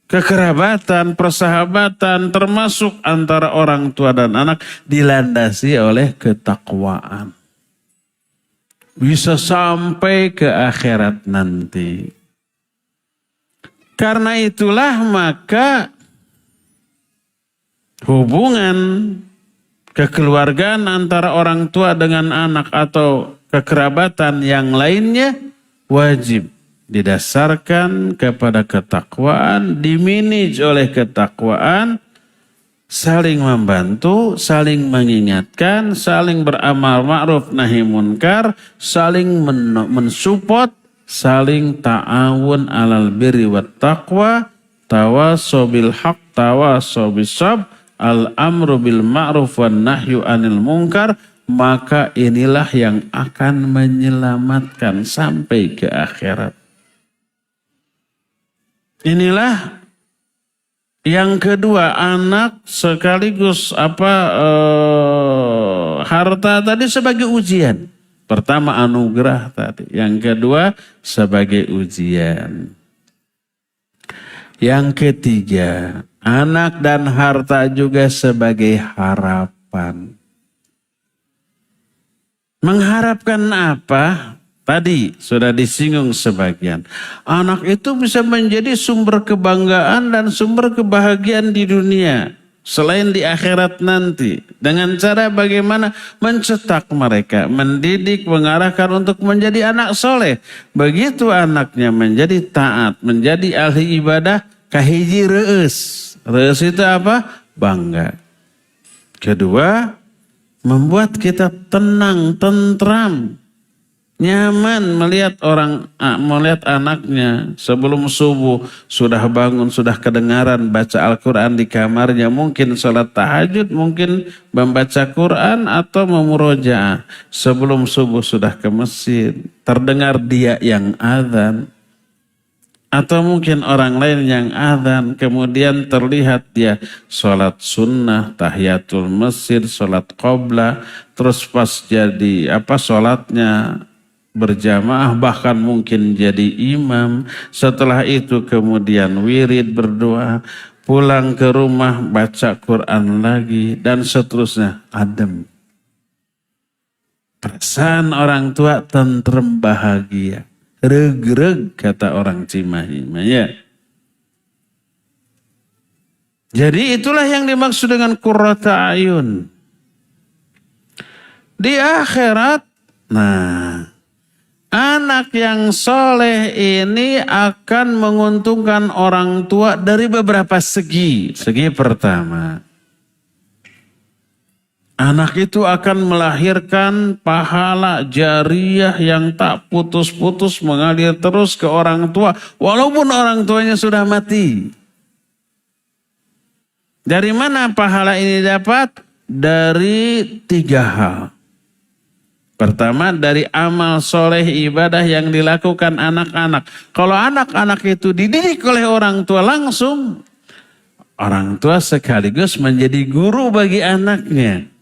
kekerabatan, persahabatan termasuk antara orang tua dan anak dilandasi oleh ketakwaan. Bisa sampai ke akhirat nanti. Karena itulah maka hubungan kekeluargaan antara orang tua dengan anak atau kekerabatan yang lainnya wajib didasarkan kepada ketakwaan, dimanage oleh ketakwaan, saling membantu, saling mengingatkan, saling beramal ma'ruf nahi munkar, saling mensupport, saling ta'awun alal birri wat taqwa, tawasaw bil haq, tawasaw bis sabr, al amru bil ma'ruf wan nahyu anil munkar. Maka inilah yang akan menyelamatkan sampai ke akhirat. Inilah yang kedua, anak sekaligus harta tadi sebagai ujian. Pertama anugerah tadi, yang kedua sebagai ujian. Yang ketiga, anak dan harta juga sebagai harapan. Mengharapkan apa? Tadi sudah disinggung sebagian. Anak itu bisa menjadi sumber kebanggaan dan sumber kebahagiaan di dunia. Selain di akhirat nanti. Dengan cara bagaimana mencetak mereka. Mendidik, mengarahkan untuk menjadi anak soleh. Begitu anaknya menjadi taat, menjadi ahli ibadah, kahiji reus. Reus itu apa? Bangga. Kedua, membuat kita tenang, tentram. Nyaman melihat anaknya sebelum subuh sudah bangun, sudah kedengaran baca Al-Quran di kamarnya, mungkin sholat tahajud, mungkin membaca Quran atau memurojaah. Sebelum subuh sudah ke masjid, terdengar dia yang azan. Atau mungkin orang lain yang azan, kemudian terlihat dia sholat sunnah, tahiyatul masjid, sholat qoblah, terus pas jadi sholatnya berjamaah, bahkan mungkin jadi imam. Setelah itu kemudian wirid, berdoa, pulang ke rumah baca Quran lagi, dan seterusnya. Adem. Perasaan orang tua tentrem, bahagia. Reg-reg kata orang Cimahi. Ya. Jadi itulah yang dimaksud dengan qurrata ayun. Di akhirat, anak yang soleh ini akan menguntungkan orang tua dari beberapa segi. Segi pertama, anak itu akan melahirkan pahala jariyah yang tak putus-putus mengalir terus ke orang tua. Walaupun orang tuanya sudah mati. Dari mana pahala ini dapat? Dari 3 hal. Pertama, dari amal soleh ibadah yang dilakukan anak-anak. Kalau anak-anak itu dididik oleh orang tua langsung, orang tua sekaligus menjadi guru bagi anaknya.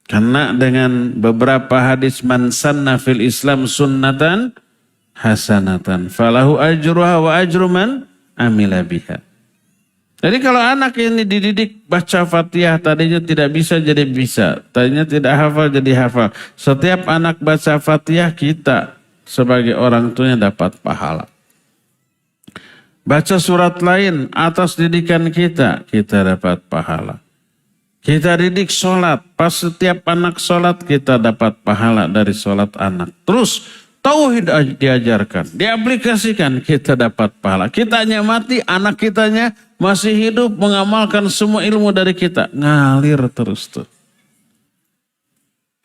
Karena dengan beberapa hadis, man sanna fil Islam sunnatan hasanatan falahu ajruha wa ajru man amila biha. Jadi kalau anak ini dididik baca Fatihah, tadinya tidak bisa jadi bisa, tadinya tidak hafal jadi hafal. Setiap anak baca Fatihah, kita sebagai orang tuanya dapat pahala. Baca surat lain atas didikan kita, kita dapat pahala. Kita didik sholat, pas setiap anak sholat kita dapat pahala dari sholat anak. Terus tauhid diajarkan, diaplikasikan, kita dapat pahala. Kitanya mati, anak kitanya masih hidup mengamalkan semua ilmu dari kita. Ngalir terus tuh.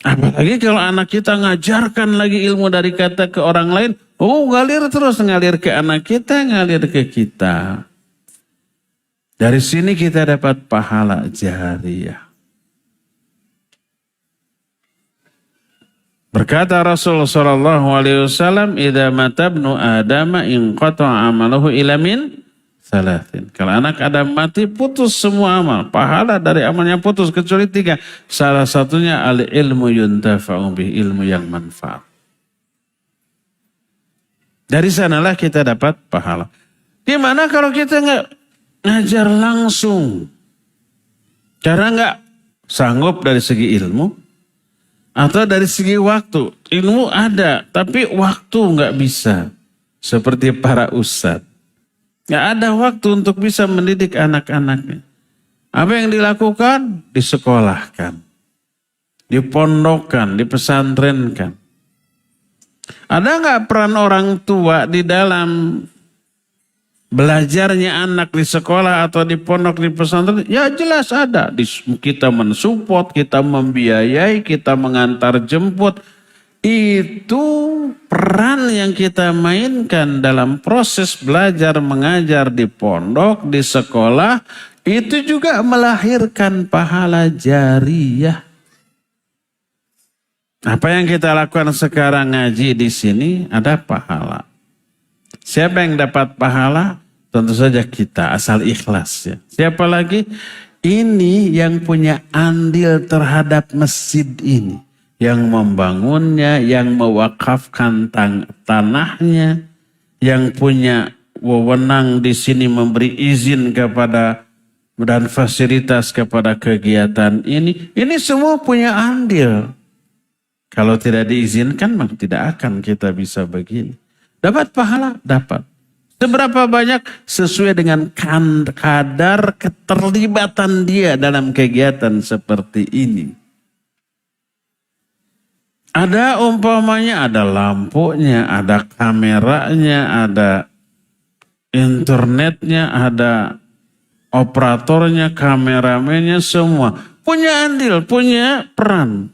Apalagi kalau anak kita ngajarkan lagi ilmu dari kita ke orang lain. Oh, ngalir terus, ngalir ke anak kita, ngalir ke kita. Dari sini kita dapat pahala jariyah. Berkata Rasulullah SAW, "Idza mata ibnu Adam inqata'a amaluhu illa min salatin." Kalau anak Adam mati, putus semua amal. Pahala dari amalnya putus kecuali 3. Salah satunya al-ilmu yuntafa'u bih, ilmu yang manfaat. Dari sanalah kita dapat pahala. Gimana kalau kita nggak ngajar langsung? Karena nggak sanggup dari segi ilmu atau dari segi waktu. Ilmu ada, tapi waktu nggak bisa. Seperti para ustadz. Nggak ada waktu untuk bisa mendidik anak-anaknya. Apa yang dilakukan? Disekolahkan. Dipondokkan, dipesantrenkan. Ada nggak peran orang tua di dalam belajarnya anak di sekolah atau di pondok, di pesantren? Ya jelas ada. Kita mensupport, kita membiayai, kita mengantar jemput. Itu peran yang kita mainkan dalam proses belajar mengajar di pondok, di sekolah. Itu juga melahirkan pahala jariyah. Apa yang kita lakukan sekarang ngaji di sini ada pahala. Siapa yang dapat pahala? Tentu saja kita, asal ikhlas ya. Siapa lagi? ini yang punya andil terhadap masjid ini, yang membangunnya, yang mewakafkan tanahnya, yang punya wewenang di sini memberi izin kepada dan fasilitas kepada kegiatan ini semua punya andil. Kalau tidak diizinkan, maka tidak akan kita bisa begini. Dapat pahala? Dapat. Seberapa banyak? Sesuai dengan kadar keterlibatan dia dalam kegiatan seperti ini. Ada umpamanya, ada lampunya, ada kameranya, ada internetnya, ada operatornya, kameramennya, semua punya andil, punya peran.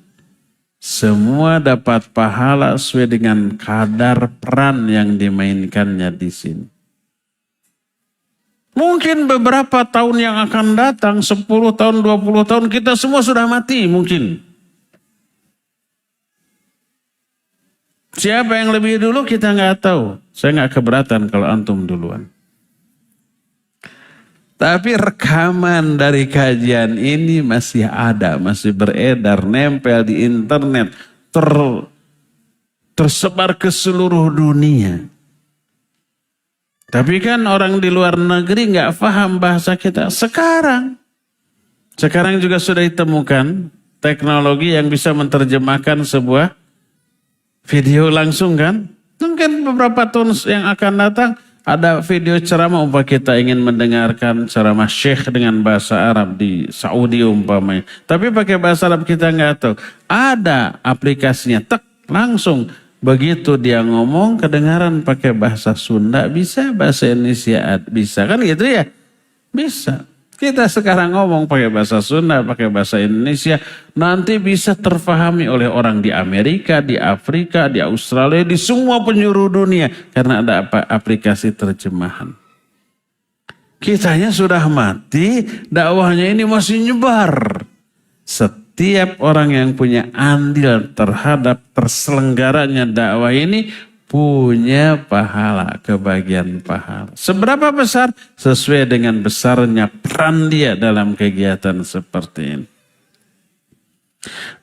Semua dapat pahala sesuai dengan kadar peran yang dimainkannya di sini. Mungkin beberapa tahun yang akan datang, 10 tahun, 20 tahun, kita semua sudah mati mungkin. Siapa yang lebih dulu kita nggak tahu. Saya nggak keberatan kalau antum duluan. Tapi rekaman dari kajian ini masih ada, masih beredar, nempel di internet, tersebar ke seluruh dunia. Tapi kan orang di luar negeri nggak paham bahasa kita. Sekarang juga sudah ditemukan teknologi yang bisa menerjemahkan sebuah video langsung kan. Mungkin beberapa tahun yang akan datang ada video ceramah umpama kita ingin mendengarkan ceramah syekh dengan bahasa Arab di Saudi umpamanya. Tapi pakai bahasa Arab kita nggak tahu. Ada aplikasinya, tek langsung. Begitu dia ngomong kedengaran pakai bahasa Sunda bisa, bahasa Indonesia bisa kan gitu ya? Bisa. Kita sekarang ngomong pakai bahasa Sunda, pakai bahasa Indonesia, nanti bisa terfahami oleh orang di Amerika, di Afrika, di Australia, di semua penjuru dunia. Karena ada aplikasi terjemahan. Kitanya sudah mati, dakwahnya ini masih nyebar. Setiap orang yang punya andil terhadap terselenggaranya dakwah ini, punya pahala, kebagian pahala. Seberapa besar? Sesuai dengan besarnya peran dia dalam kegiatan seperti ini.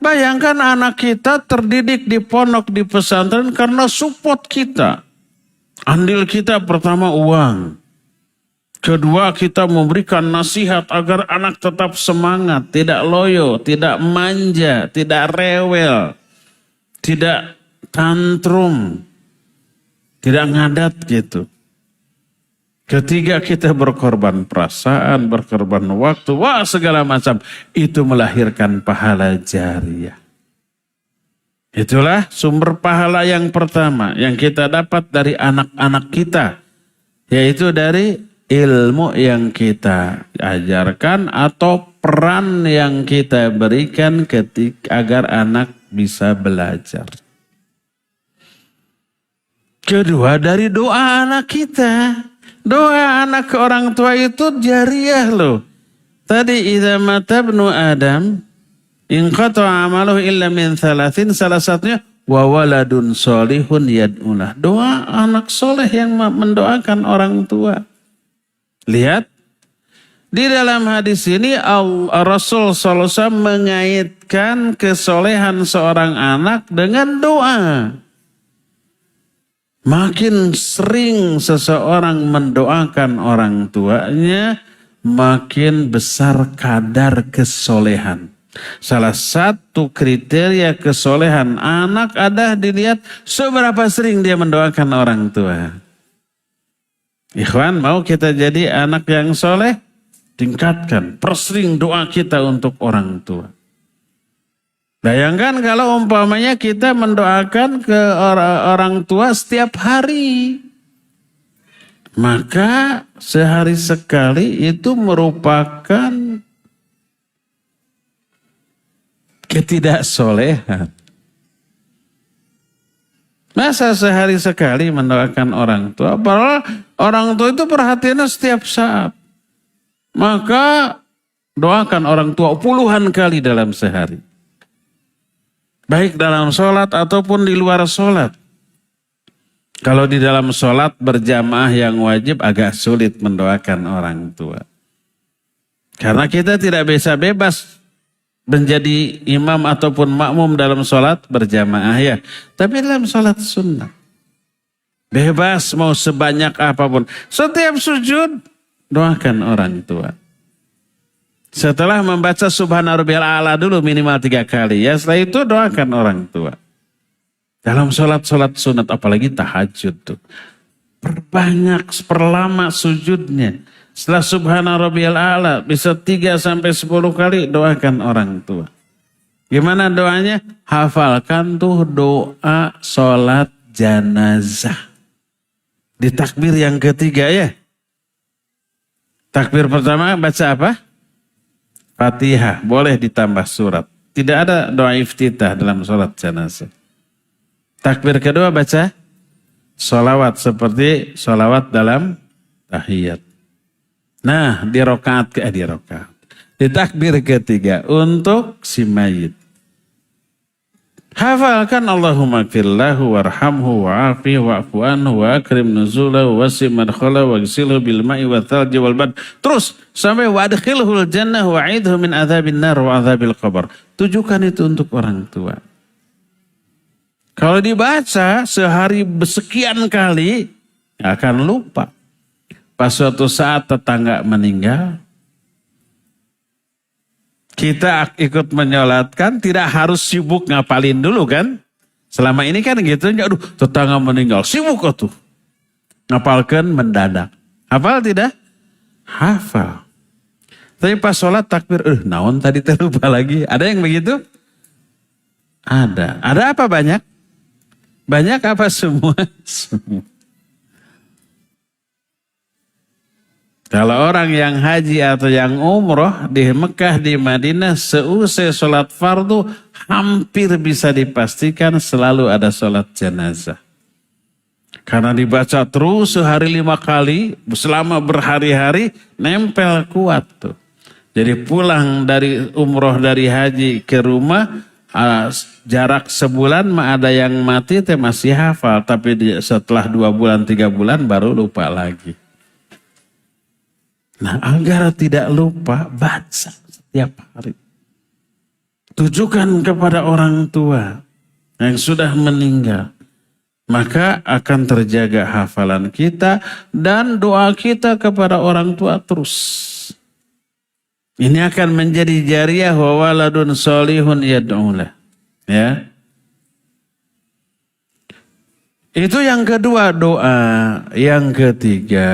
Bayangkan anak kita terdidik di pondok, di pesantren karena support kita. Andil kita pertama uang. Kedua kita memberikan nasihat agar anak tetap semangat, tidak loyo, tidak manja, tidak rewel, tidak tantrum. Tidak ngadat gitu. Ketiga kita berkorban perasaan, berkorban waktu, wah segala macam. Itu melahirkan pahala jariah. Itulah sumber pahala yang pertama yang kita dapat dari anak-anak kita. Yaitu dari ilmu yang kita ajarkan atau peran yang kita berikan agar anak bisa belajar. Kedua dari doa anak kita. Doa anak ke orang tua itu jariah loh. Tadi idza mata ibnu Adam inqata amaluhu illa min thalathin, salah satunya wa waladun sholihun yad'ulah. Doa anak soleh yang mendoakan orang tua. Lihat di dalam hadis ini Rasul sallallahu alaihi wasallam mengaitkan kesolehan seorang anak dengan doa. Makin sering seseorang mendoakan orang tuanya, makin besar kadar kesolehan. Salah satu kriteria kesolehan anak adalah dilihat seberapa sering dia mendoakan orang tua. Ikhwan, mau kita jadi anak yang soleh? Tingkatkan, persering doa kita untuk orang tua. Bayangkan kalau umpamanya kita mendoakan ke orang tua setiap hari. Maka sehari sekali itu merupakan ketidaksolehan. Masa sehari sekali mendoakan orang tua? Padahal orang tua itu perhatiannya setiap saat. Maka doakan orang tua puluhan kali dalam sehari. Baik dalam sholat ataupun di luar sholat. Kalau di dalam sholat berjamaah yang wajib agak sulit mendoakan orang tua. Karena kita tidak bisa bebas menjadi imam ataupun makmum dalam sholat berjamaah ya. Tapi dalam sholat sunnah. Bebas mau sebanyak apapun. Setiap sujud doakan orang tua. Setelah membaca Subhana Rabbiyal A'la dulu minimal 3 kali. Ya setelah itu doakan orang tua. Dalam sholat sunat apalagi tahajud tuh. Perbanyak, perlama sujudnya. Setelah Subhana Rabbiyal A'la bisa 3 sampai 10 kali doakan orang tua. Gimana doanya? Hafalkan tuh doa sholat janazah. Di takbir yang ketiga ya. Takbir pertama baca apa? Fatihah. Boleh ditambah surat. Tidak ada doa iftitah dalam sholat janazah. Takbir kedua baca sholawat seperti sholawat dalam tahiyat. Nah, di takbir ketiga untuk si mayit. Hafalkan Allahumma gfirlahu warhamhu wa'afi wa'fu anhu wa akrim nuzulahu wasi' madkhalahu waghsilhu bil ma'i wa thalji wal bad. Terus sampai wa adkhilhul jannah wa'idhu min adzabin nar wa adzabil qabr. Tujukan itu untuk orang tua. Kalau dibaca sehari sekian kali akan lupa. Pas suatu saat tetangga meninggal, kita ikut menyolatkan, tidak harus sibuk ngapalin dulu kan. Selama ini kan gitu, aduh tetangga meninggal, sibuk kok tuh. Ngapalkan mendadak. Hafal tidak? Hafal. Tapi pas sholat takbir, naon tadi terlupa lagi. Ada yang begitu? Ada. Ada apa banyak? Banyak apa semua? Semua. Kalau orang yang haji atau yang umroh di Mekah, di Madinah, seusai sholat fardu, hampir bisa dipastikan selalu ada sholat jenazah. Karena dibaca terus sehari 5 kali, selama berhari-hari, nempel kuat tuh. Jadi pulang dari umroh dari haji ke rumah, jarak sebulan ada yang mati masih hafal. Tapi setelah 2 bulan, 3 bulan baru lupa lagi. Nah, agar tidak lupa, baca setiap hari. Tujukan kepada orang tua yang sudah meninggal. Maka akan terjaga hafalan kita dan doa kita kepada orang tua terus. Ini akan menjadi jariyah wa waladun sholihun yad'ulah. Ya. Itu yang kedua doa. Yang ketiga,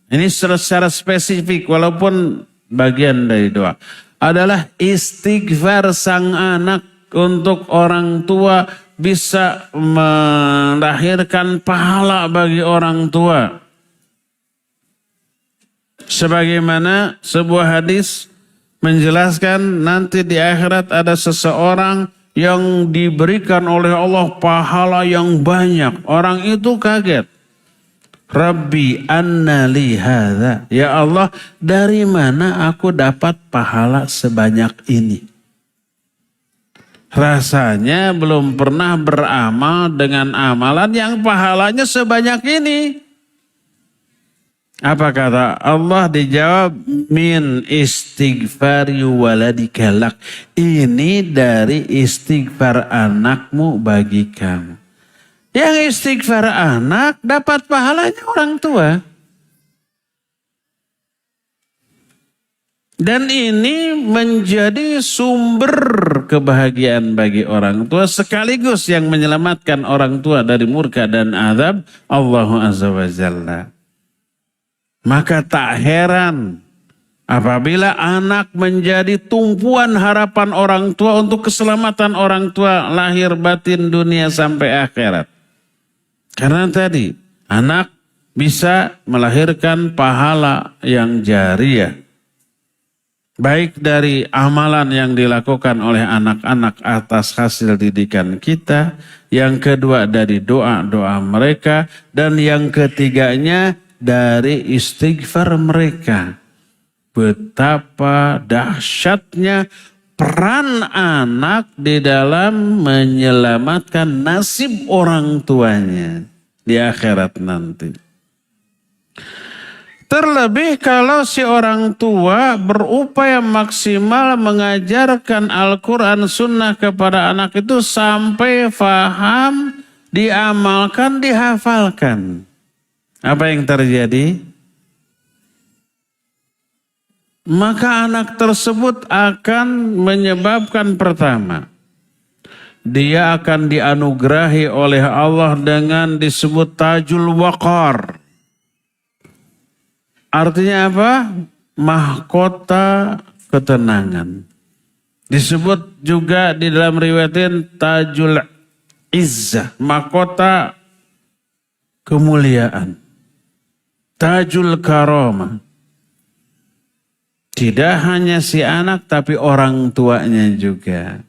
ini secara spesifik walaupun bagian dari doa. Adalah istighfar sang anak untuk orang tua bisa melahirkan pahala bagi orang tua. Sebagaimana sebuah hadis menjelaskan nanti di akhirat ada seseorang yang diberikan oleh Allah pahala yang banyak. Orang itu kaget. Rabbi anna li hadza. Ya Allah, dari mana aku dapat pahala sebanyak ini? Rasanya belum pernah beramal dengan amalan yang pahalanya sebanyak ini. Apa kata Allah? Dijawab, min istighfari waladika lak. Ini dari istighfar anakmu bagi kamu. Yang istighfar anak dapat pahalanya orang tua. Dan ini menjadi sumber kebahagiaan bagi orang tua sekaligus yang menyelamatkan orang tua dari murka dan azab Allah Azza wa Jalla. Maka tak heran apabila anak menjadi tumpuan harapan orang tua untuk keselamatan orang tua lahir batin dunia sampai akhirat. Karena tadi anak bisa melahirkan pahala yang jariyah. Baik dari amalan yang dilakukan oleh anak-anak atas hasil didikan kita. Yang kedua dari doa-doa mereka. Dan yang ketiganya dari istighfar mereka. Betapa dahsyatnya peran anak di dalam menyelamatkan nasib orang tuanya di akhirat nanti. Terlebih kalau si orang tua berupaya maksimal mengajarkan Al-Quran Sunnah kepada anak itu sampai faham, diamalkan, dihafalkan. Apa yang terjadi? Maka anak tersebut akan menyebabkan pertama, dia akan dianugerahi oleh Allah dengan disebut tajul waqar. Artinya apa? Mahkota ketenangan. Disebut juga di dalam riwayatin tajul izzah, mahkota kemuliaan. Tajul karamah. Tidak hanya si anak tapi orang tuanya juga.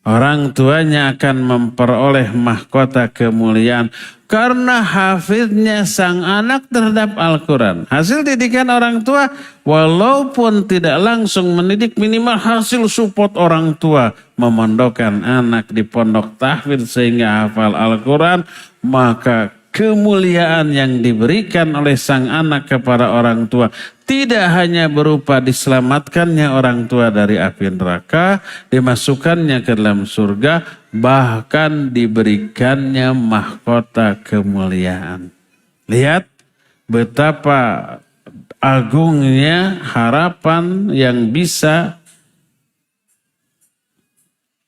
Orang tuanya akan memperoleh mahkota kemuliaan karena hafiznya sang anak terhadap Al-Quran. Hasil didikan orang tua walaupun tidak langsung mendidik, minimal hasil support orang tua memondokkan anak di pondok tahfidz sehingga hafal Al-Quran, maka kemuliaan yang diberikan oleh sang anak kepada orang tua tidak hanya berupa diselamatkannya orang tua dari api neraka, dimasukkannya ke dalam surga, bahkan diberikannya mahkota kemuliaan. Lihat betapa agungnya harapan yang bisa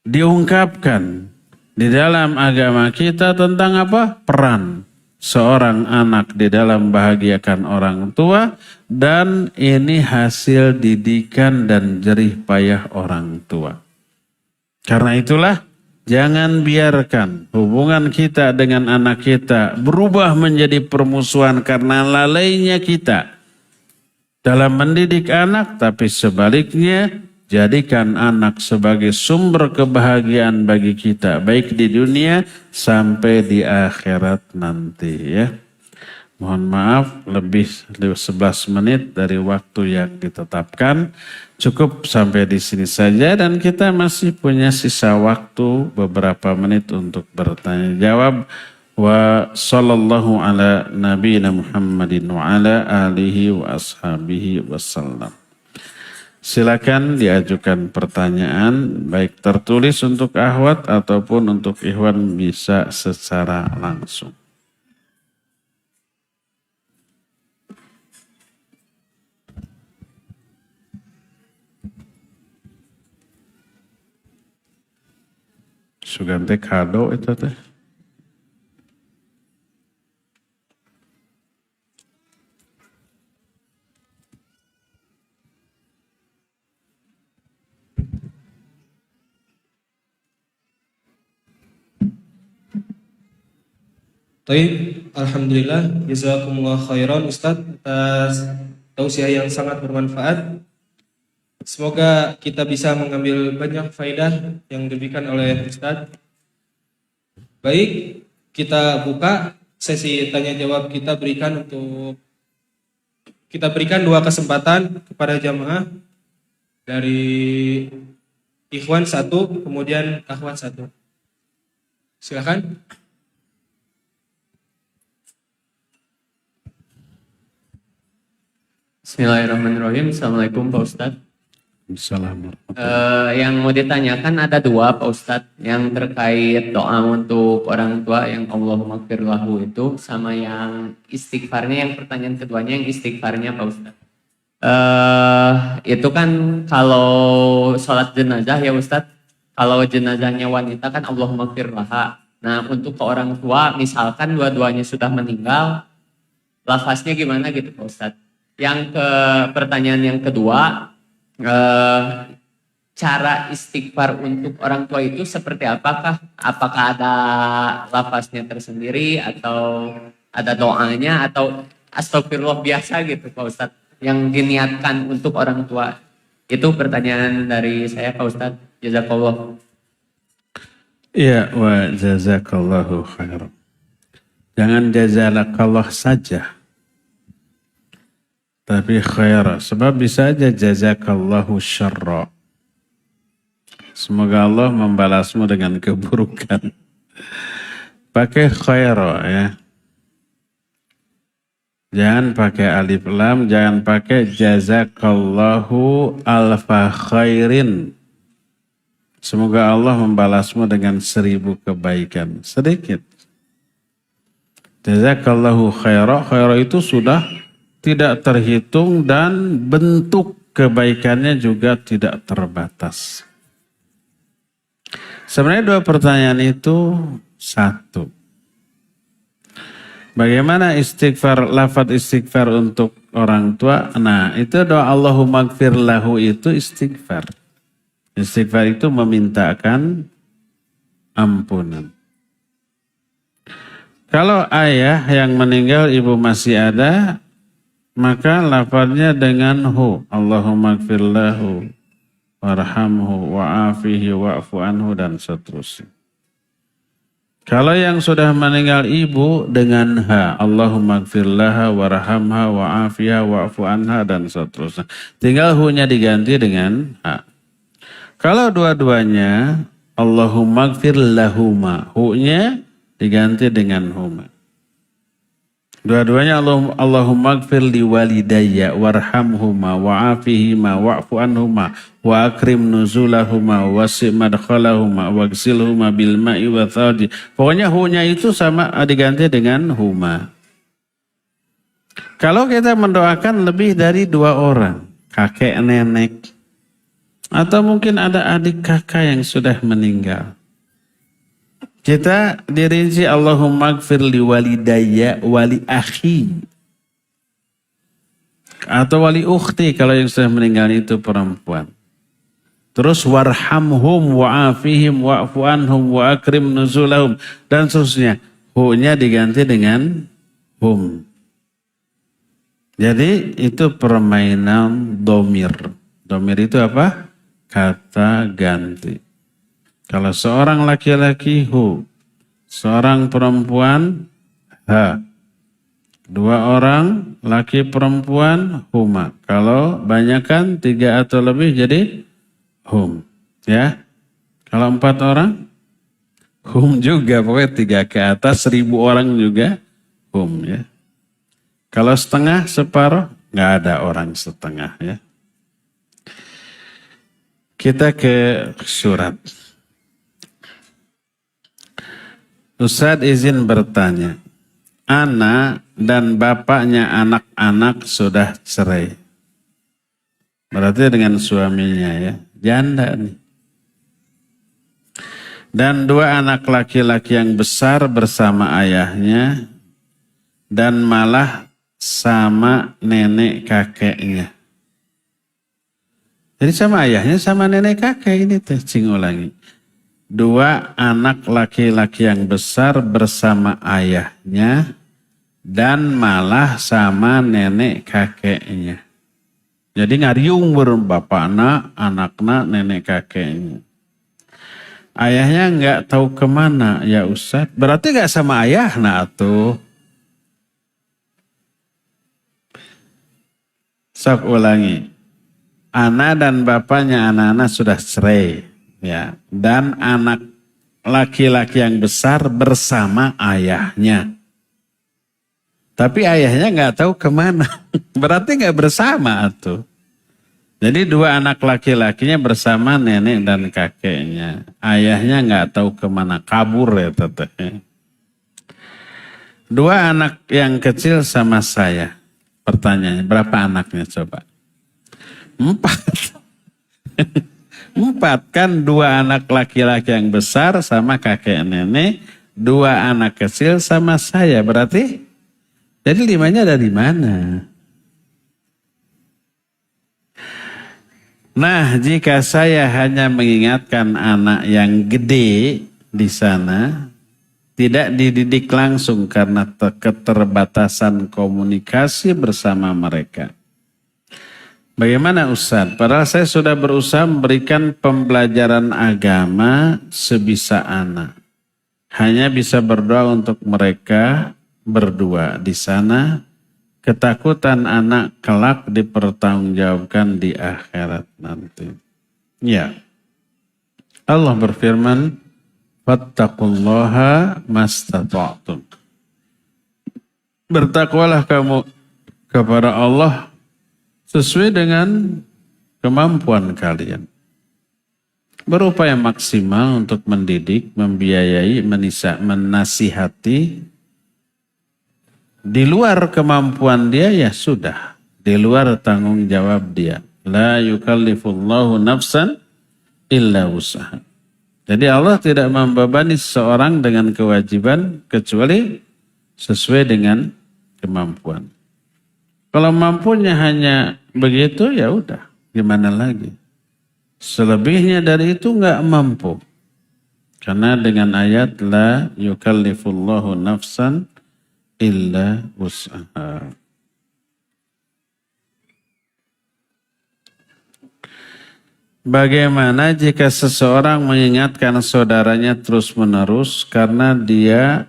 diungkapkan di dalam agama kita tentang apa? Peran seorang anak di dalam bahagiakan orang tua, dan ini hasil didikan dan jerih payah orang tua. Karena itulah jangan biarkan hubungan kita dengan anak kita berubah menjadi permusuhan karena lalainya kita dalam mendidik anak, tapi sebaliknya jadikan anak sebagai sumber kebahagiaan bagi kita, baik di dunia sampai di akhirat nanti ya. Mohon maaf lebih 11 menit dari waktu yang ditetapkan. Cukup sampai di sini saja dan kita masih punya sisa waktu beberapa menit untuk bertanya jawab. Wa sallallahu ala nabiyina Muhammadin wa ala alihi wa ashabihi wasallam. Silakan diajukan pertanyaan baik tertulis untuk akhwat ataupun untuk ikhwan bisa secara langsung. Sugante kado itu teh. Baik, alhamdulillah, jazakumullah khairan Ustadz atas tausiah yang sangat bermanfaat. Semoga kita bisa mengambil banyak faedah yang diberikan oleh Ustadz. Baik, kita buka sesi tanya jawab. Kita berikan 2 kesempatan kepada jamaah, dari ikhwan 1, kemudian akhwat 1. Silakan. Bismillahirrahmanirrahim. Assalamualaikum Pak Ustadz. Assalamualaikum. Yang mau ditanyakan ada 2 Pak Ustadz. Yang terkait doa untuk orang tua yang Allahumma gfir lahu itu, sama yang istighfarnya, yang pertanyaan keduanya yang istighfarnya Pak Ustadz. Itu kan kalau sholat jenazah ya Ustadz, kalau jenazahnya wanita kan Allahumma gfir laha. Nah untuk ke orang tua misalkan dua-duanya sudah meninggal, lafaznya gimana gitu Pak Ustadz. Yang ke pertanyaan yang kedua, cara istighfar untuk orang tua itu seperti apakah? Apakah ada lafaznya tersendiri atau ada doanya atau astagfirullah biasa gitu Pak Ustadz yang diniatkan untuk orang tua? Itu pertanyaan dari saya Pak Ustadz. Jazakallah. Ya, wa jazakallahu khairan. Jangan jazakallah saja, tapi khaira, sebab bisa aja jazakallahu syarra. Semoga Allah membalasmu dengan keburukan. Pakai khaira ya. Jangan pakai alif lam, jangan pakai jazakallahu alfa khairin. Semoga Allah membalasmu dengan 1000 kebaikan. Sedikit. Jazakallahu khaira. Khaira itu sudah tidak terhitung dan bentuk kebaikannya juga tidak terbatas. Sebenarnya 2 pertanyaan itu satu. Bagaimana istighfar, lafaz istighfar untuk orang tua? Nah, itu doa Allahumma gfir lahu itu istighfar. Istighfar itu memintakan ampunan. Kalau ayah yang meninggal ibu masih ada, maka lafaznya dengan hu. Allahumma gfir lahu, warhamhu, wa'afihi, wa'fu anhu, dan seterusnya. Kalau yang sudah meninggal ibu dengan ha, Allahumma gfir laha warhamha wa'afiha wa'fu anha, dan seterusnya. Tinggal hu-nya diganti dengan ha. Kalau dua-duanya Allahumma gfir lahuma, hu-nya diganti dengan huma. Dua-duanya Allahumma gfir liwalidayya warhamhuma wa'afihima wa'fu anhuma wa akrim nuzulahuma wasi' madkhalahuma wagsilhuma bil ma'i wa thalji. Pokoknya hu-nya itu sama diganti dengan huma. Kalau kita mendoakan lebih dari 2 orang, kakek nenek, atau mungkin ada adik kakak yang sudah meninggal, kita dirinci Allahumma gfir li walidayya wali akhi. Atau wali ukhti kalau yang sudah meninggal itu perempuan. Terus warhamhum wa'afihim wa'fu anhum wa akrim nuzulahum, dan seterusnya. Hu-nya diganti dengan hum. Jadi itu permainan domir. Domir itu apa? Kata ganti. Kalau seorang laki-laki hu, seorang perempuan ha, 2 orang laki perempuan huma. Kalau banyakkan 3 atau lebih jadi hum, ya. Kalau 4 orang hum juga, pokoknya 3 ke atas, 1000 orang juga hum, ya. Kalau setengah, separuh, nggak ada orang setengah, ya. Kita ke surat. Ustadz izin bertanya, Ana dan bapaknya anak-anak sudah cerai. Berarti dengan suaminya, ya, janda nih. Dan 2 anak laki-laki yang besar bersama ayahnya dan malah sama nenek kakeknya. Jadi sama ayahnya sama nenek kakek ini teh, cing ulangi. 2 anak laki-laki yang besar bersama ayahnya dan malah sama nenek kakeknya. Jadi ngariung berbapakna, anakna, nenek kakeknya. Ayahnya nggak tahu kemana, ya Ustadz. Berarti nggak sama ayahna atuh. Sok ulangi. Ana dan bapaknya anak-anak sudah cerai. Ya, dan anak laki-laki yang besar bersama ayahnya. Tapi ayahnya nggak tahu kemana. Berarti nggak bersama tuh. Jadi 2 anak laki-lakinya bersama nenek dan kakeknya. Ayahnya nggak tahu kemana, kabur ya teteh. 2 anak yang kecil sama saya. Pertanyaannya, berapa anaknya coba? 4. 4 kan, 2 anak laki-laki yang besar sama kakek nenek, 2 anak kecil sama saya. Berarti jadi 5-nya dari mana? Nah, jika saya hanya mengingatkan anak yang gede di sana, tidak dididik langsung karena keterbatasan komunikasi bersama mereka. Bagaimana Ustadz? Padahal saya sudah berusaha memberikan pembelajaran agama sebisa anak. Hanya bisa berdoa untuk mereka berdua di sana. Ketakutan anak kelak dipertanggungjawabkan di akhirat nanti. Ya. Allah berfirman, fattaqullaha mastata'tum. Bertakwalah kamu kepada Allah sesuai dengan kemampuan kalian. Berupaya maksimal untuk mendidik, membiayai, menasihati. Di luar kemampuan dia ya sudah, di luar tanggung jawab dia. La yukallifullahu nafsan illa usaha. Jadi Allah tidak membebani seseorang dengan kewajiban kecuali sesuai dengan kemampuan. Kalau mampunya hanya begitu ya udah, gimana lagi? Selebihnya dari itu enggak mampu. Karena dengan ayat la yukallifullahu nafsan illa usaha. Bagaimana jika seseorang mengingatkan saudaranya terus-menerus karena dia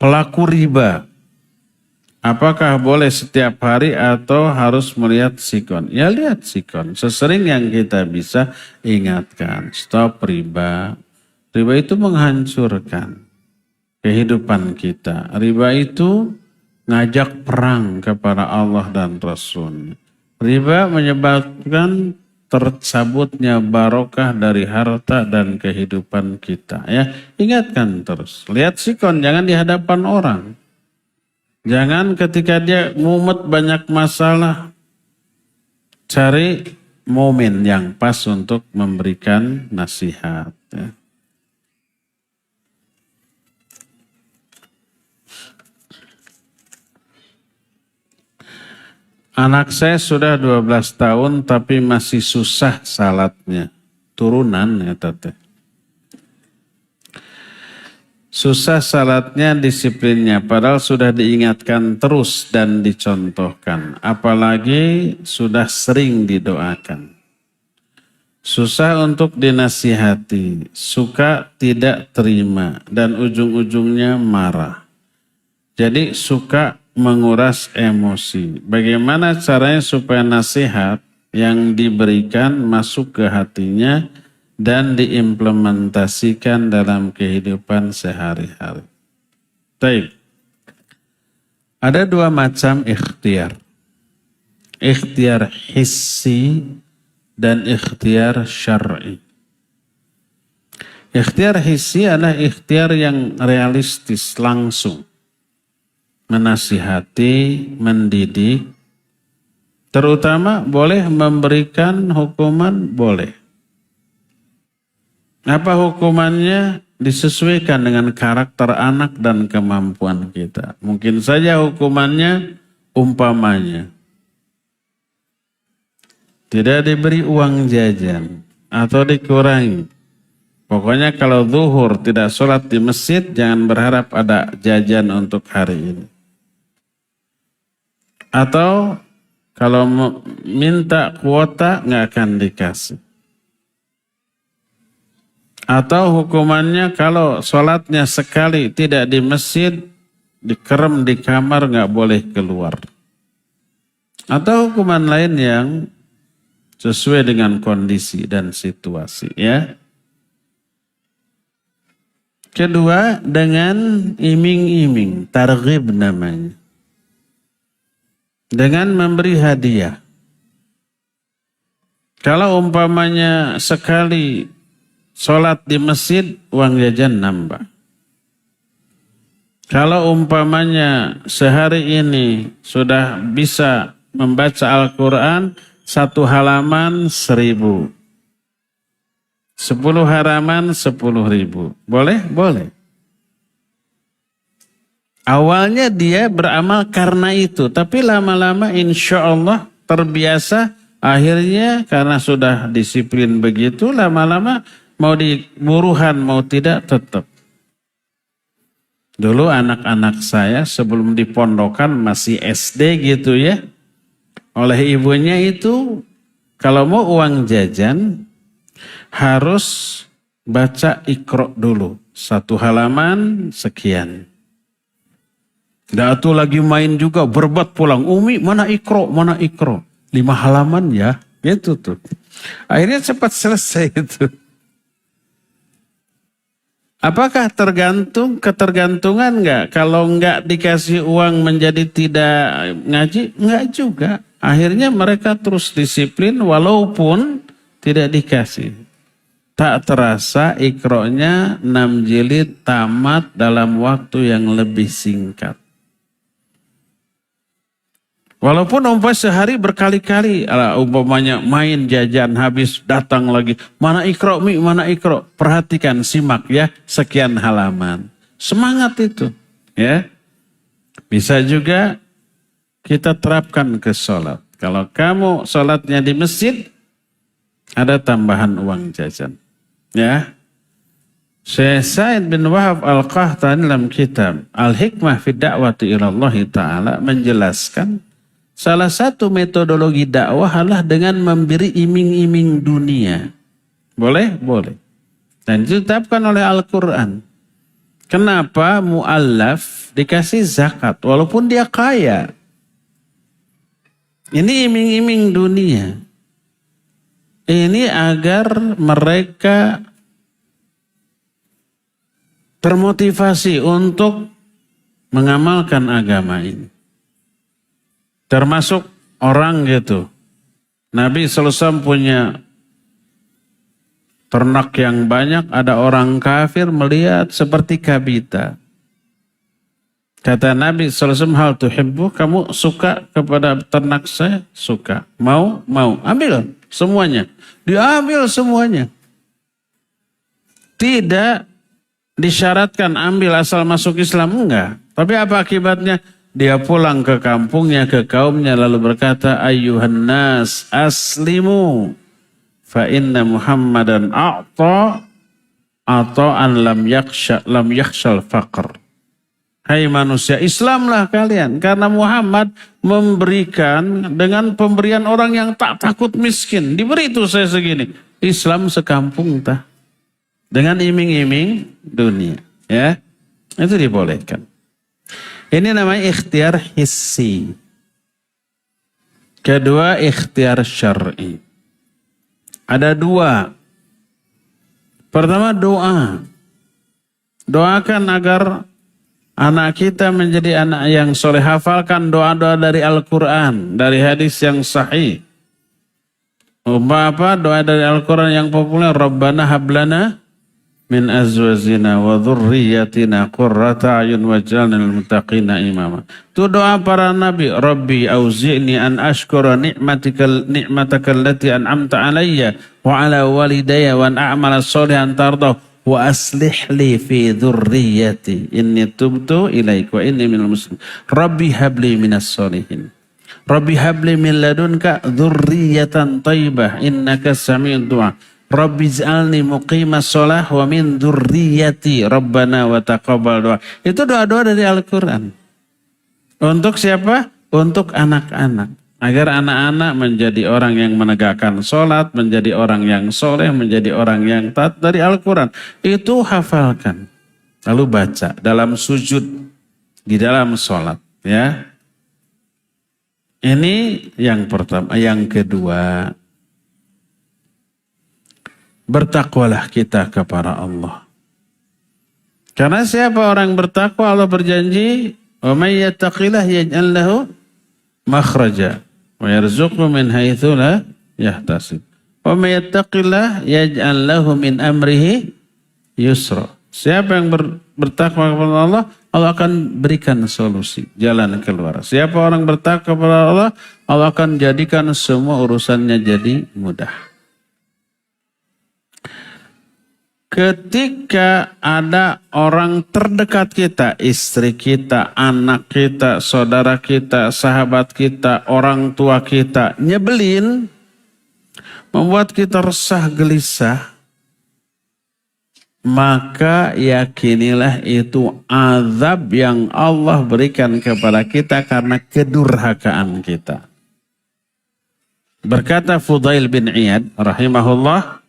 pelaku riba? Apakah boleh setiap hari atau harus melihat sikon? Ya lihat sikon. Sesering yang kita bisa ingatkan. Stop riba. Riba itu menghancurkan kehidupan kita. Riba itu ngajak perang kepada Allah dan Rasul. Riba menyebabkan tercabutnya barokah dari harta dan kehidupan kita. Ya, ingatkan terus. Lihat sikon, jangan di hadapan orang. Jangan ketika dia mumet banyak masalah. Cari momen yang pas untuk memberikan nasihat. Ya. Anak saya sudah 12 tahun tapi masih susah salatnya. Turunan ya tete. Susah salatnya, disiplinnya. Padahal sudah diingatkan terus dan dicontohkan. Apalagi sudah sering didoakan. Susah untuk dinasihati. Suka tidak terima. Dan ujung-ujungnya marah. Jadi suka menguras emosi. Bagaimana caranya supaya nasihat yang diberikan masuk ke hatinya dan diimplementasikan dalam kehidupan sehari-hari. Baik. Ada dua macam ikhtiar. Ikhtiar hissi dan ikhtiar syar'i. Ikhtiar hissi adalah ikhtiar yang realistis, langsung. Menasihati, mendidik, terutama boleh memberikan hukuman, boleh. Apa hukumannya? Disesuaikan dengan karakter anak dan kemampuan kita. Mungkin saja hukumannya umpamanya tidak diberi uang jajan atau dikurangi. Pokoknya kalau zuhur tidak sholat di masjid, jangan berharap ada jajan untuk hari ini. Atau kalau minta kuota nggak akan dikasih. Atau hukumannya kalau sholatnya sekali tidak di masjid, dikerem di kamar nggak boleh keluar. Atau hukuman lain yang sesuai dengan kondisi dan situasi ya. Kedua, dengan iming-iming, targhib namanya. Dengan memberi hadiah. Kalau umpamanya sekali sholat di masjid, uang jajan nambah. Kalau umpamanya sehari ini sudah bisa membaca Al-Quran, 1 halaman 1.000. 10 halaman 10.000. Boleh? Boleh. Awalnya dia beramal karena itu. Tapi lama-lama insya Allah terbiasa. Akhirnya karena sudah disiplin begitu, lama-lama mau diburuhan mau tidak tetap. Dulu anak-anak saya sebelum dipondokan masih SD gitu ya. Oleh ibunya itu kalau mau uang jajan harus baca Iqra dulu. 1 halaman sekian. Datu lagi main juga berbat pulang. Umi mana Iqra, mana Iqra. 5 halaman ya. Gitu tuh. Akhirnya cepat selesai itu. Apakah ketergantungan enggak? Kalau enggak dikasih uang menjadi tidak ngaji? Enggak juga. Akhirnya mereka terus disiplin walaupun tidak dikasih. Tak terasa Iqra-nya 6 jilid tamat dalam waktu yang lebih singkat. Walaupun umpamanya sehari berkali-kali, umpamanya main jajan habis datang lagi. Mana Iqra Mi, mana Iqra. Perhatikan, simak ya, sekian halaman. Semangat itu. Ya. Bisa juga kita terapkan ke sholat. Kalau kamu sholatnya di masjid, ada tambahan uang jajan. Ya. Syekh Sa'id bin Wahab Al-Qahtani dalam kitab Al-Hikmah fi Da'wati Ilallah Ta'ala menjelaskan salah satu metodologi dakwah adalah dengan memberi iming-iming dunia. Boleh? Boleh. Dan itu ditetapkan oleh Al-Quran. Kenapa mu'allaf dikasih zakat walaupun dia kaya? Ini iming-iming dunia. Ini agar mereka termotivasi untuk mengamalkan agama ini. Termasuk orang gitu. Nabi SAW punya ternak yang banyak, ada orang kafir melihat seperti kabita. Kata Nabi SAW, hal tuhibbu, kamu suka kepada ternak saya? Suka. Mau? Mau. Ambil semuanya. Diambil semuanya. Tidak disyaratkan ambil asal masuk Islam, enggak. Tapi apa akibatnya? Dia pulang ke kampungnya, ke kaumnya, lalu berkata, ayyuhan nas aslimu fa inna Muhammadan a'ta'an lam yakhshal faqr. Hai manusia, Islamlah kalian. Karena Muhammad memberikan dengan pemberian orang yang tak takut miskin. Diberi itu saya segini. Islam sekampung tah. Dengan iming-iming dunia. Ya, itu dibolehkan. Ini namanya ikhtiar hissi. Kedua, ikhtiar syar'i. Ada 2. Pertama, doa. Doakan agar anak kita menjadi anak yang soleh. Hafalkan doa-doa dari Al-Quran, dari hadis yang sahih. Apa doa dari Al-Quran yang populer? Rabbana hablana min azwajina wa dhurriyyatina qurrata a'yun waj'alna lil muttaqina imama. Itu doa para nabi. Rabbi auzi'ni an ashkura ni'mataka allati an'amta alayya wa ala walidayya wa an a'mala sholihan tardah wa aslih li fi dhurriyyati inni tubtu ilaik wa inni minal muslimin. Rabbi habli minas sholihin. Rabbi habli min ladunka dhurriyyatan thayyibah innaka sami'ud du'a. Rabbi ij'alni muqimas shalah wa min dzurriyyati Rabbana wa taqabbal doa. Itu doa-doa dari Al-Quran. Untuk siapa? Untuk anak-anak. Agar anak-anak menjadi orang yang menegakkan sholat, menjadi orang yang soleh, menjadi orang yang taat dari Al-Quran. Itu hafalkan. Lalu baca dalam sujud, di dalam sholat. Ya. Ini yang pertama. Yang kedua, bertakwalah kita kepada Allah. Karena siapa orang bertakwa, Allah berjanji, "Wa may yattaqillah yaj'al lahu makhraja wa yarzuqhu min haitsu la yahtasib. Wa may yattaqillah yaj'al lahu min amrihi yusra." Siapa yang bertakwa kepada Allah, Allah akan berikan solusi, jalan keluar. Siapa orang bertakwa kepada Allah, Allah akan jadikan semua urusannya jadi mudah. Ketika ada orang terdekat kita, istri kita, anak kita, saudara kita, sahabat kita, orang tua kita, nyebelin, membuat kita resah gelisah, maka yakinilah itu azab yang Allah berikan kepada kita karena kedurhakaan kita. Berkata Fudail bin Iyad rahimahullah,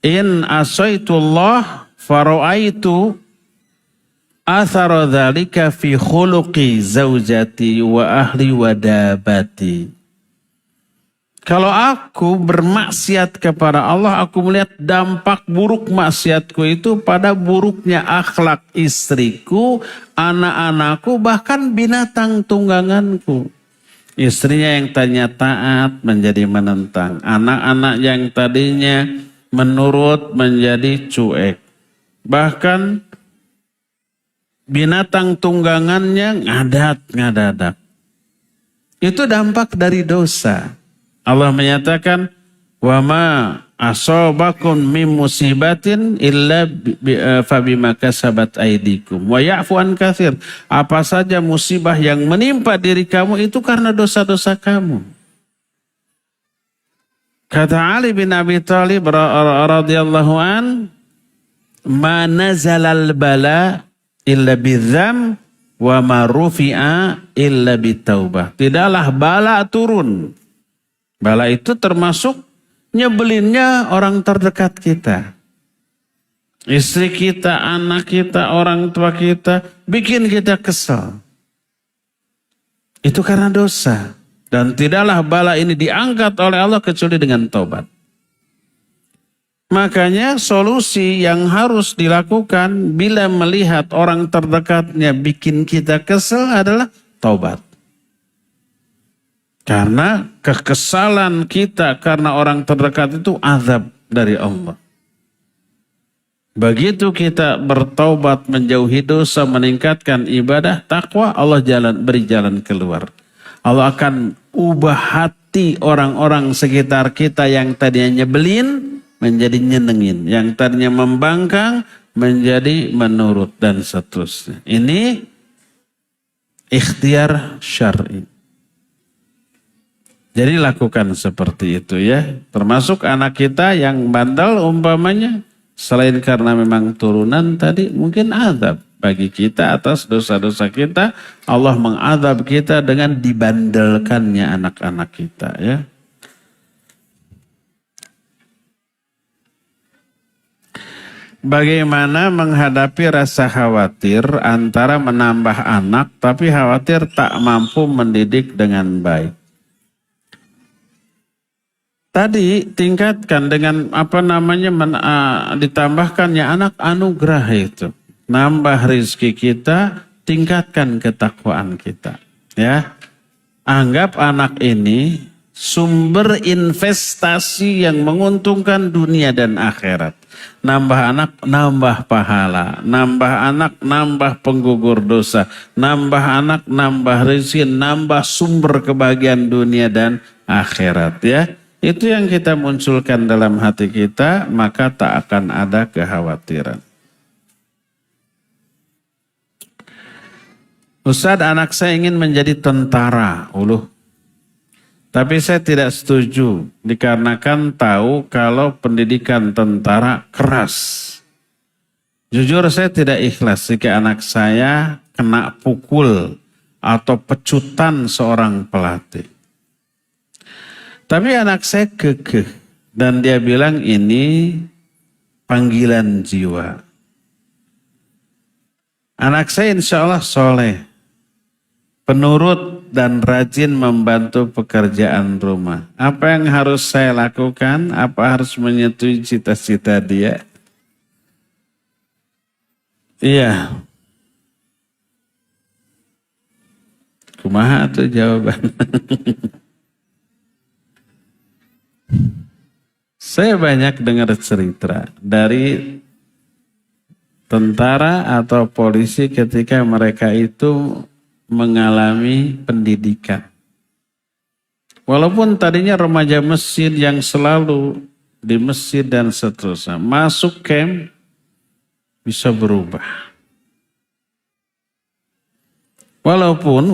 in asaitullah fara'aitu athara dzalika fi khuluqi zaujati wa ahli wa dabati. Kalau aku bermaksiat kepada Allah, aku melihat dampak buruk maksiatku itu pada buruknya akhlak istriku, anak-anakku, bahkan binatang tungganganku. Istrinya yang tadinya taat menjadi menentang. Anak-anak yang tadinya menurut menjadi cuek. Bahkan binatang tunggangannya ngadadak. Itu dampak dari dosa. Allah menyatakan, wa ma asabakum min musibatin illa fabima kasabat aydikum wa ya'fu an katsir. Apa saja musibah yang menimpa diri kamu itu karena dosa-dosa kamu. Kata Ali bin Abi Thalib radhiyallahu an, ma nazalal bala illa bidzam wa ma rufi'a illa bitaubah. Tidaklah bala turun. Bala itu termasuk nyebelinnya orang terdekat kita. Istri kita, anak kita, orang tua kita, bikin kita kesal. Itu karena dosa. Dan tidaklah bala ini diangkat oleh Allah kecuali dengan taubat. Makanya solusi yang harus dilakukan bila melihat orang terdekatnya bikin kita kesal adalah taubat. Karena kekesalan kita karena orang terdekat itu azab dari Allah. Begitu kita bertaubat, menjauhi dosa, meningkatkan ibadah, takwa, Allah beri jalan keluar. Allah akan ubah hati orang-orang sekitar kita yang tadinya nyebelin menjadi nyenengin. Yang tadinya membangkang menjadi menurut dan seterusnya. Ini ikhtiar syar'i. Jadi lakukan seperti itu ya. Termasuk anak kita yang bandel umpamanya. Selain karena memang turunan tadi mungkin azab bagi kita atas dosa-dosa kita. Allah mengadab kita dengan dibandelkannya anak-anak kita ya. Bagaimana menghadapi rasa khawatir antara menambah anak tapi khawatir tak mampu mendidik dengan baik. Tadi tingkatkan dengan ditambahkannya anak anugerah itu. Nambah rizki kita, tingkatkan ketakwaan kita. Ya, anggap anak ini sumber investasi yang menguntungkan dunia dan akhirat. Nambah anak, nambah pahala. Nambah anak, nambah penggugur dosa. Nambah anak, nambah rizki, nambah sumber kebahagiaan dunia dan akhirat ya. Itu yang kita munculkan dalam hati kita, maka tak akan ada kekhawatiran. Ustadz, anak saya ingin menjadi tentara, tapi saya tidak setuju, dikarenakan tahu kalau pendidikan tentara keras. Jujur saya tidak ikhlas jika anak saya kena pukul atau pecutan seorang pelatih. Tapi anak saya kekeh dan dia bilang ini panggilan jiwa. Anak saya insya Allah soleh, penurut dan rajin membantu pekerjaan rumah. Apa yang harus saya lakukan? Apa harus menyetujui cita-cita dia? Iya. Kumaha tuh jawaban? Saya banyak dengar cerita dari tentara atau polisi ketika mereka itu mengalami pendidikan. Walaupun tadinya remaja masjid yang selalu di masjid dan seterusnya, masuk camp bisa berubah. Walaupun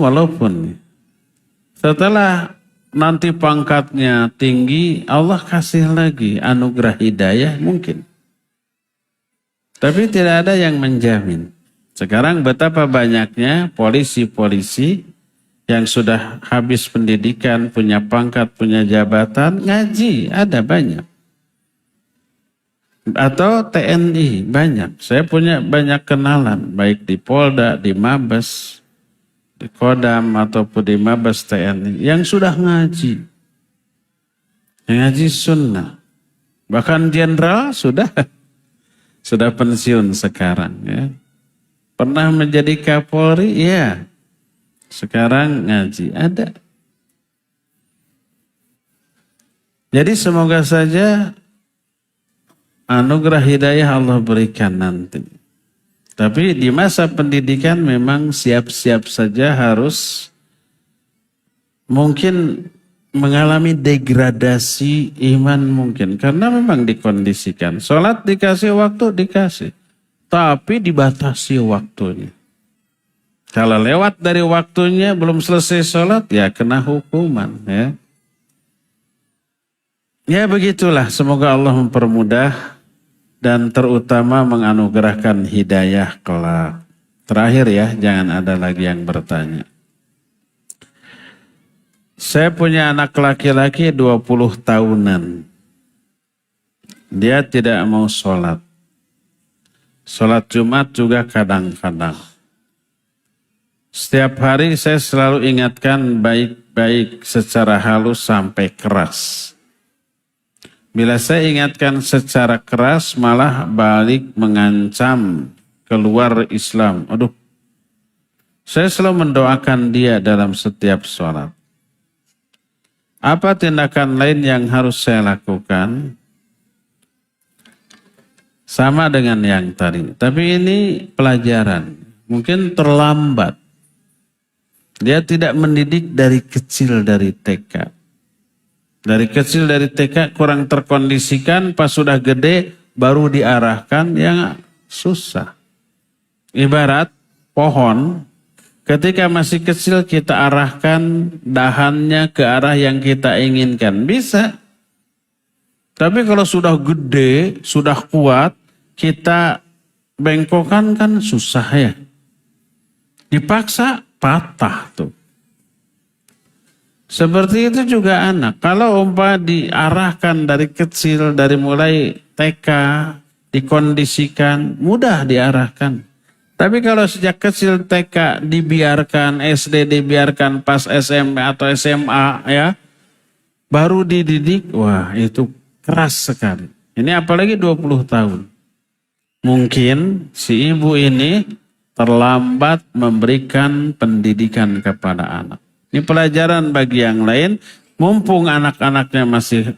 setelah nanti pangkatnya tinggi, Allah kasih lagi anugerah hidayah mungkin. Tapi tidak ada yang menjamin. Sekarang betapa banyaknya polisi-polisi yang sudah habis pendidikan, punya pangkat, punya jabatan, ngaji, ada banyak. Atau TNI, banyak. Saya punya banyak kenalan, baik di Polda, di Mabes, di Kodam ataupun di Mabes TNI yang sudah ngaji. Yang ngaji sunnah. Bahkan jenderal sudah pensiun sekarang ya. Pernah menjadi Kapolri, ya. Sekarang ngaji, ada. Jadi semoga saja anugerah hidayah Allah berikan nanti. Tapi di masa pendidikan memang siap-siap saja harus mungkin mengalami degradasi iman mungkin. Karena memang dikondisikan. Sholat dikasih waktu, dikasih. Tapi dibatasi waktunya. Kalau lewat dari waktunya belum selesai sholat, ya kena hukuman. Ya begitulah, semoga Allah mempermudah dan terutama menganugerahkan hidayah kelak. Terakhir ya, jangan ada lagi yang bertanya. Saya punya anak laki-laki 20 tahunan. Dia tidak mau sholat. Sholat Jumat juga kadang-kadang. Setiap hari saya selalu ingatkan baik-baik secara halus sampai keras. Bila saya ingatkan secara keras malah balik mengancam keluar Islam. Aduh, saya selalu mendoakan dia dalam setiap sholat. Apa tindakan lain yang harus saya lakukan? Sama dengan yang tadi. Tapi ini pelajaran. Mungkin terlambat. Dia tidak mendidik dari kecil dari TK. Dari kecil dari TK kurang terkondisikan. Pas sudah gede baru diarahkan. Ya susah. Ibarat pohon. Ketika masih kecil kita arahkan dahannya ke arah yang kita inginkan. Bisa. Tapi kalau sudah gede, sudah kuat, kita bengkokkan kan susah ya. Dipaksa patah tuh. Seperti itu juga anak. Kalau diarahkan dari kecil, dari mulai TK, dikondisikan, mudah diarahkan. Tapi kalau sejak kecil TK dibiarkan, SD dibiarkan, pas SMP atau SMA ya, baru dididik, wah itu keras sekali. Ini apalagi 20 tahun. Mungkin si ibu ini terlambat memberikan pendidikan kepada anak. Ini pelajaran bagi yang lain. Mumpung anak-anaknya masih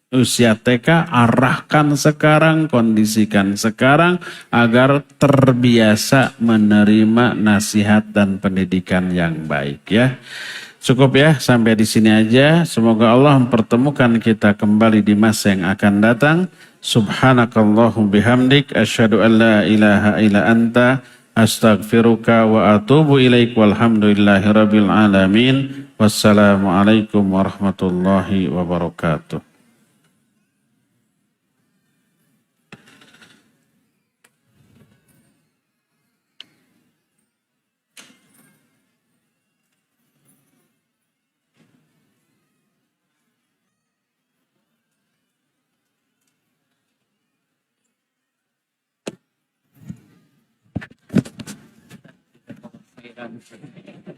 usia TK, arahkan sekarang, kondisikan sekarang agar terbiasa menerima nasihat dan pendidikan yang baik ya. Cukup ya, sampai di sini aja. Semoga Allah mempertemukan kita kembali di masa yang akan datang. Subhanakallahum bihamdik. Asyhadu an la ilaha illa anta. Astaghfiruka wa atubu ilaik. Walhamdulillahi rabbil alamin. Wassalamualaikum warahmatullahi wabarakatuh. Khairan.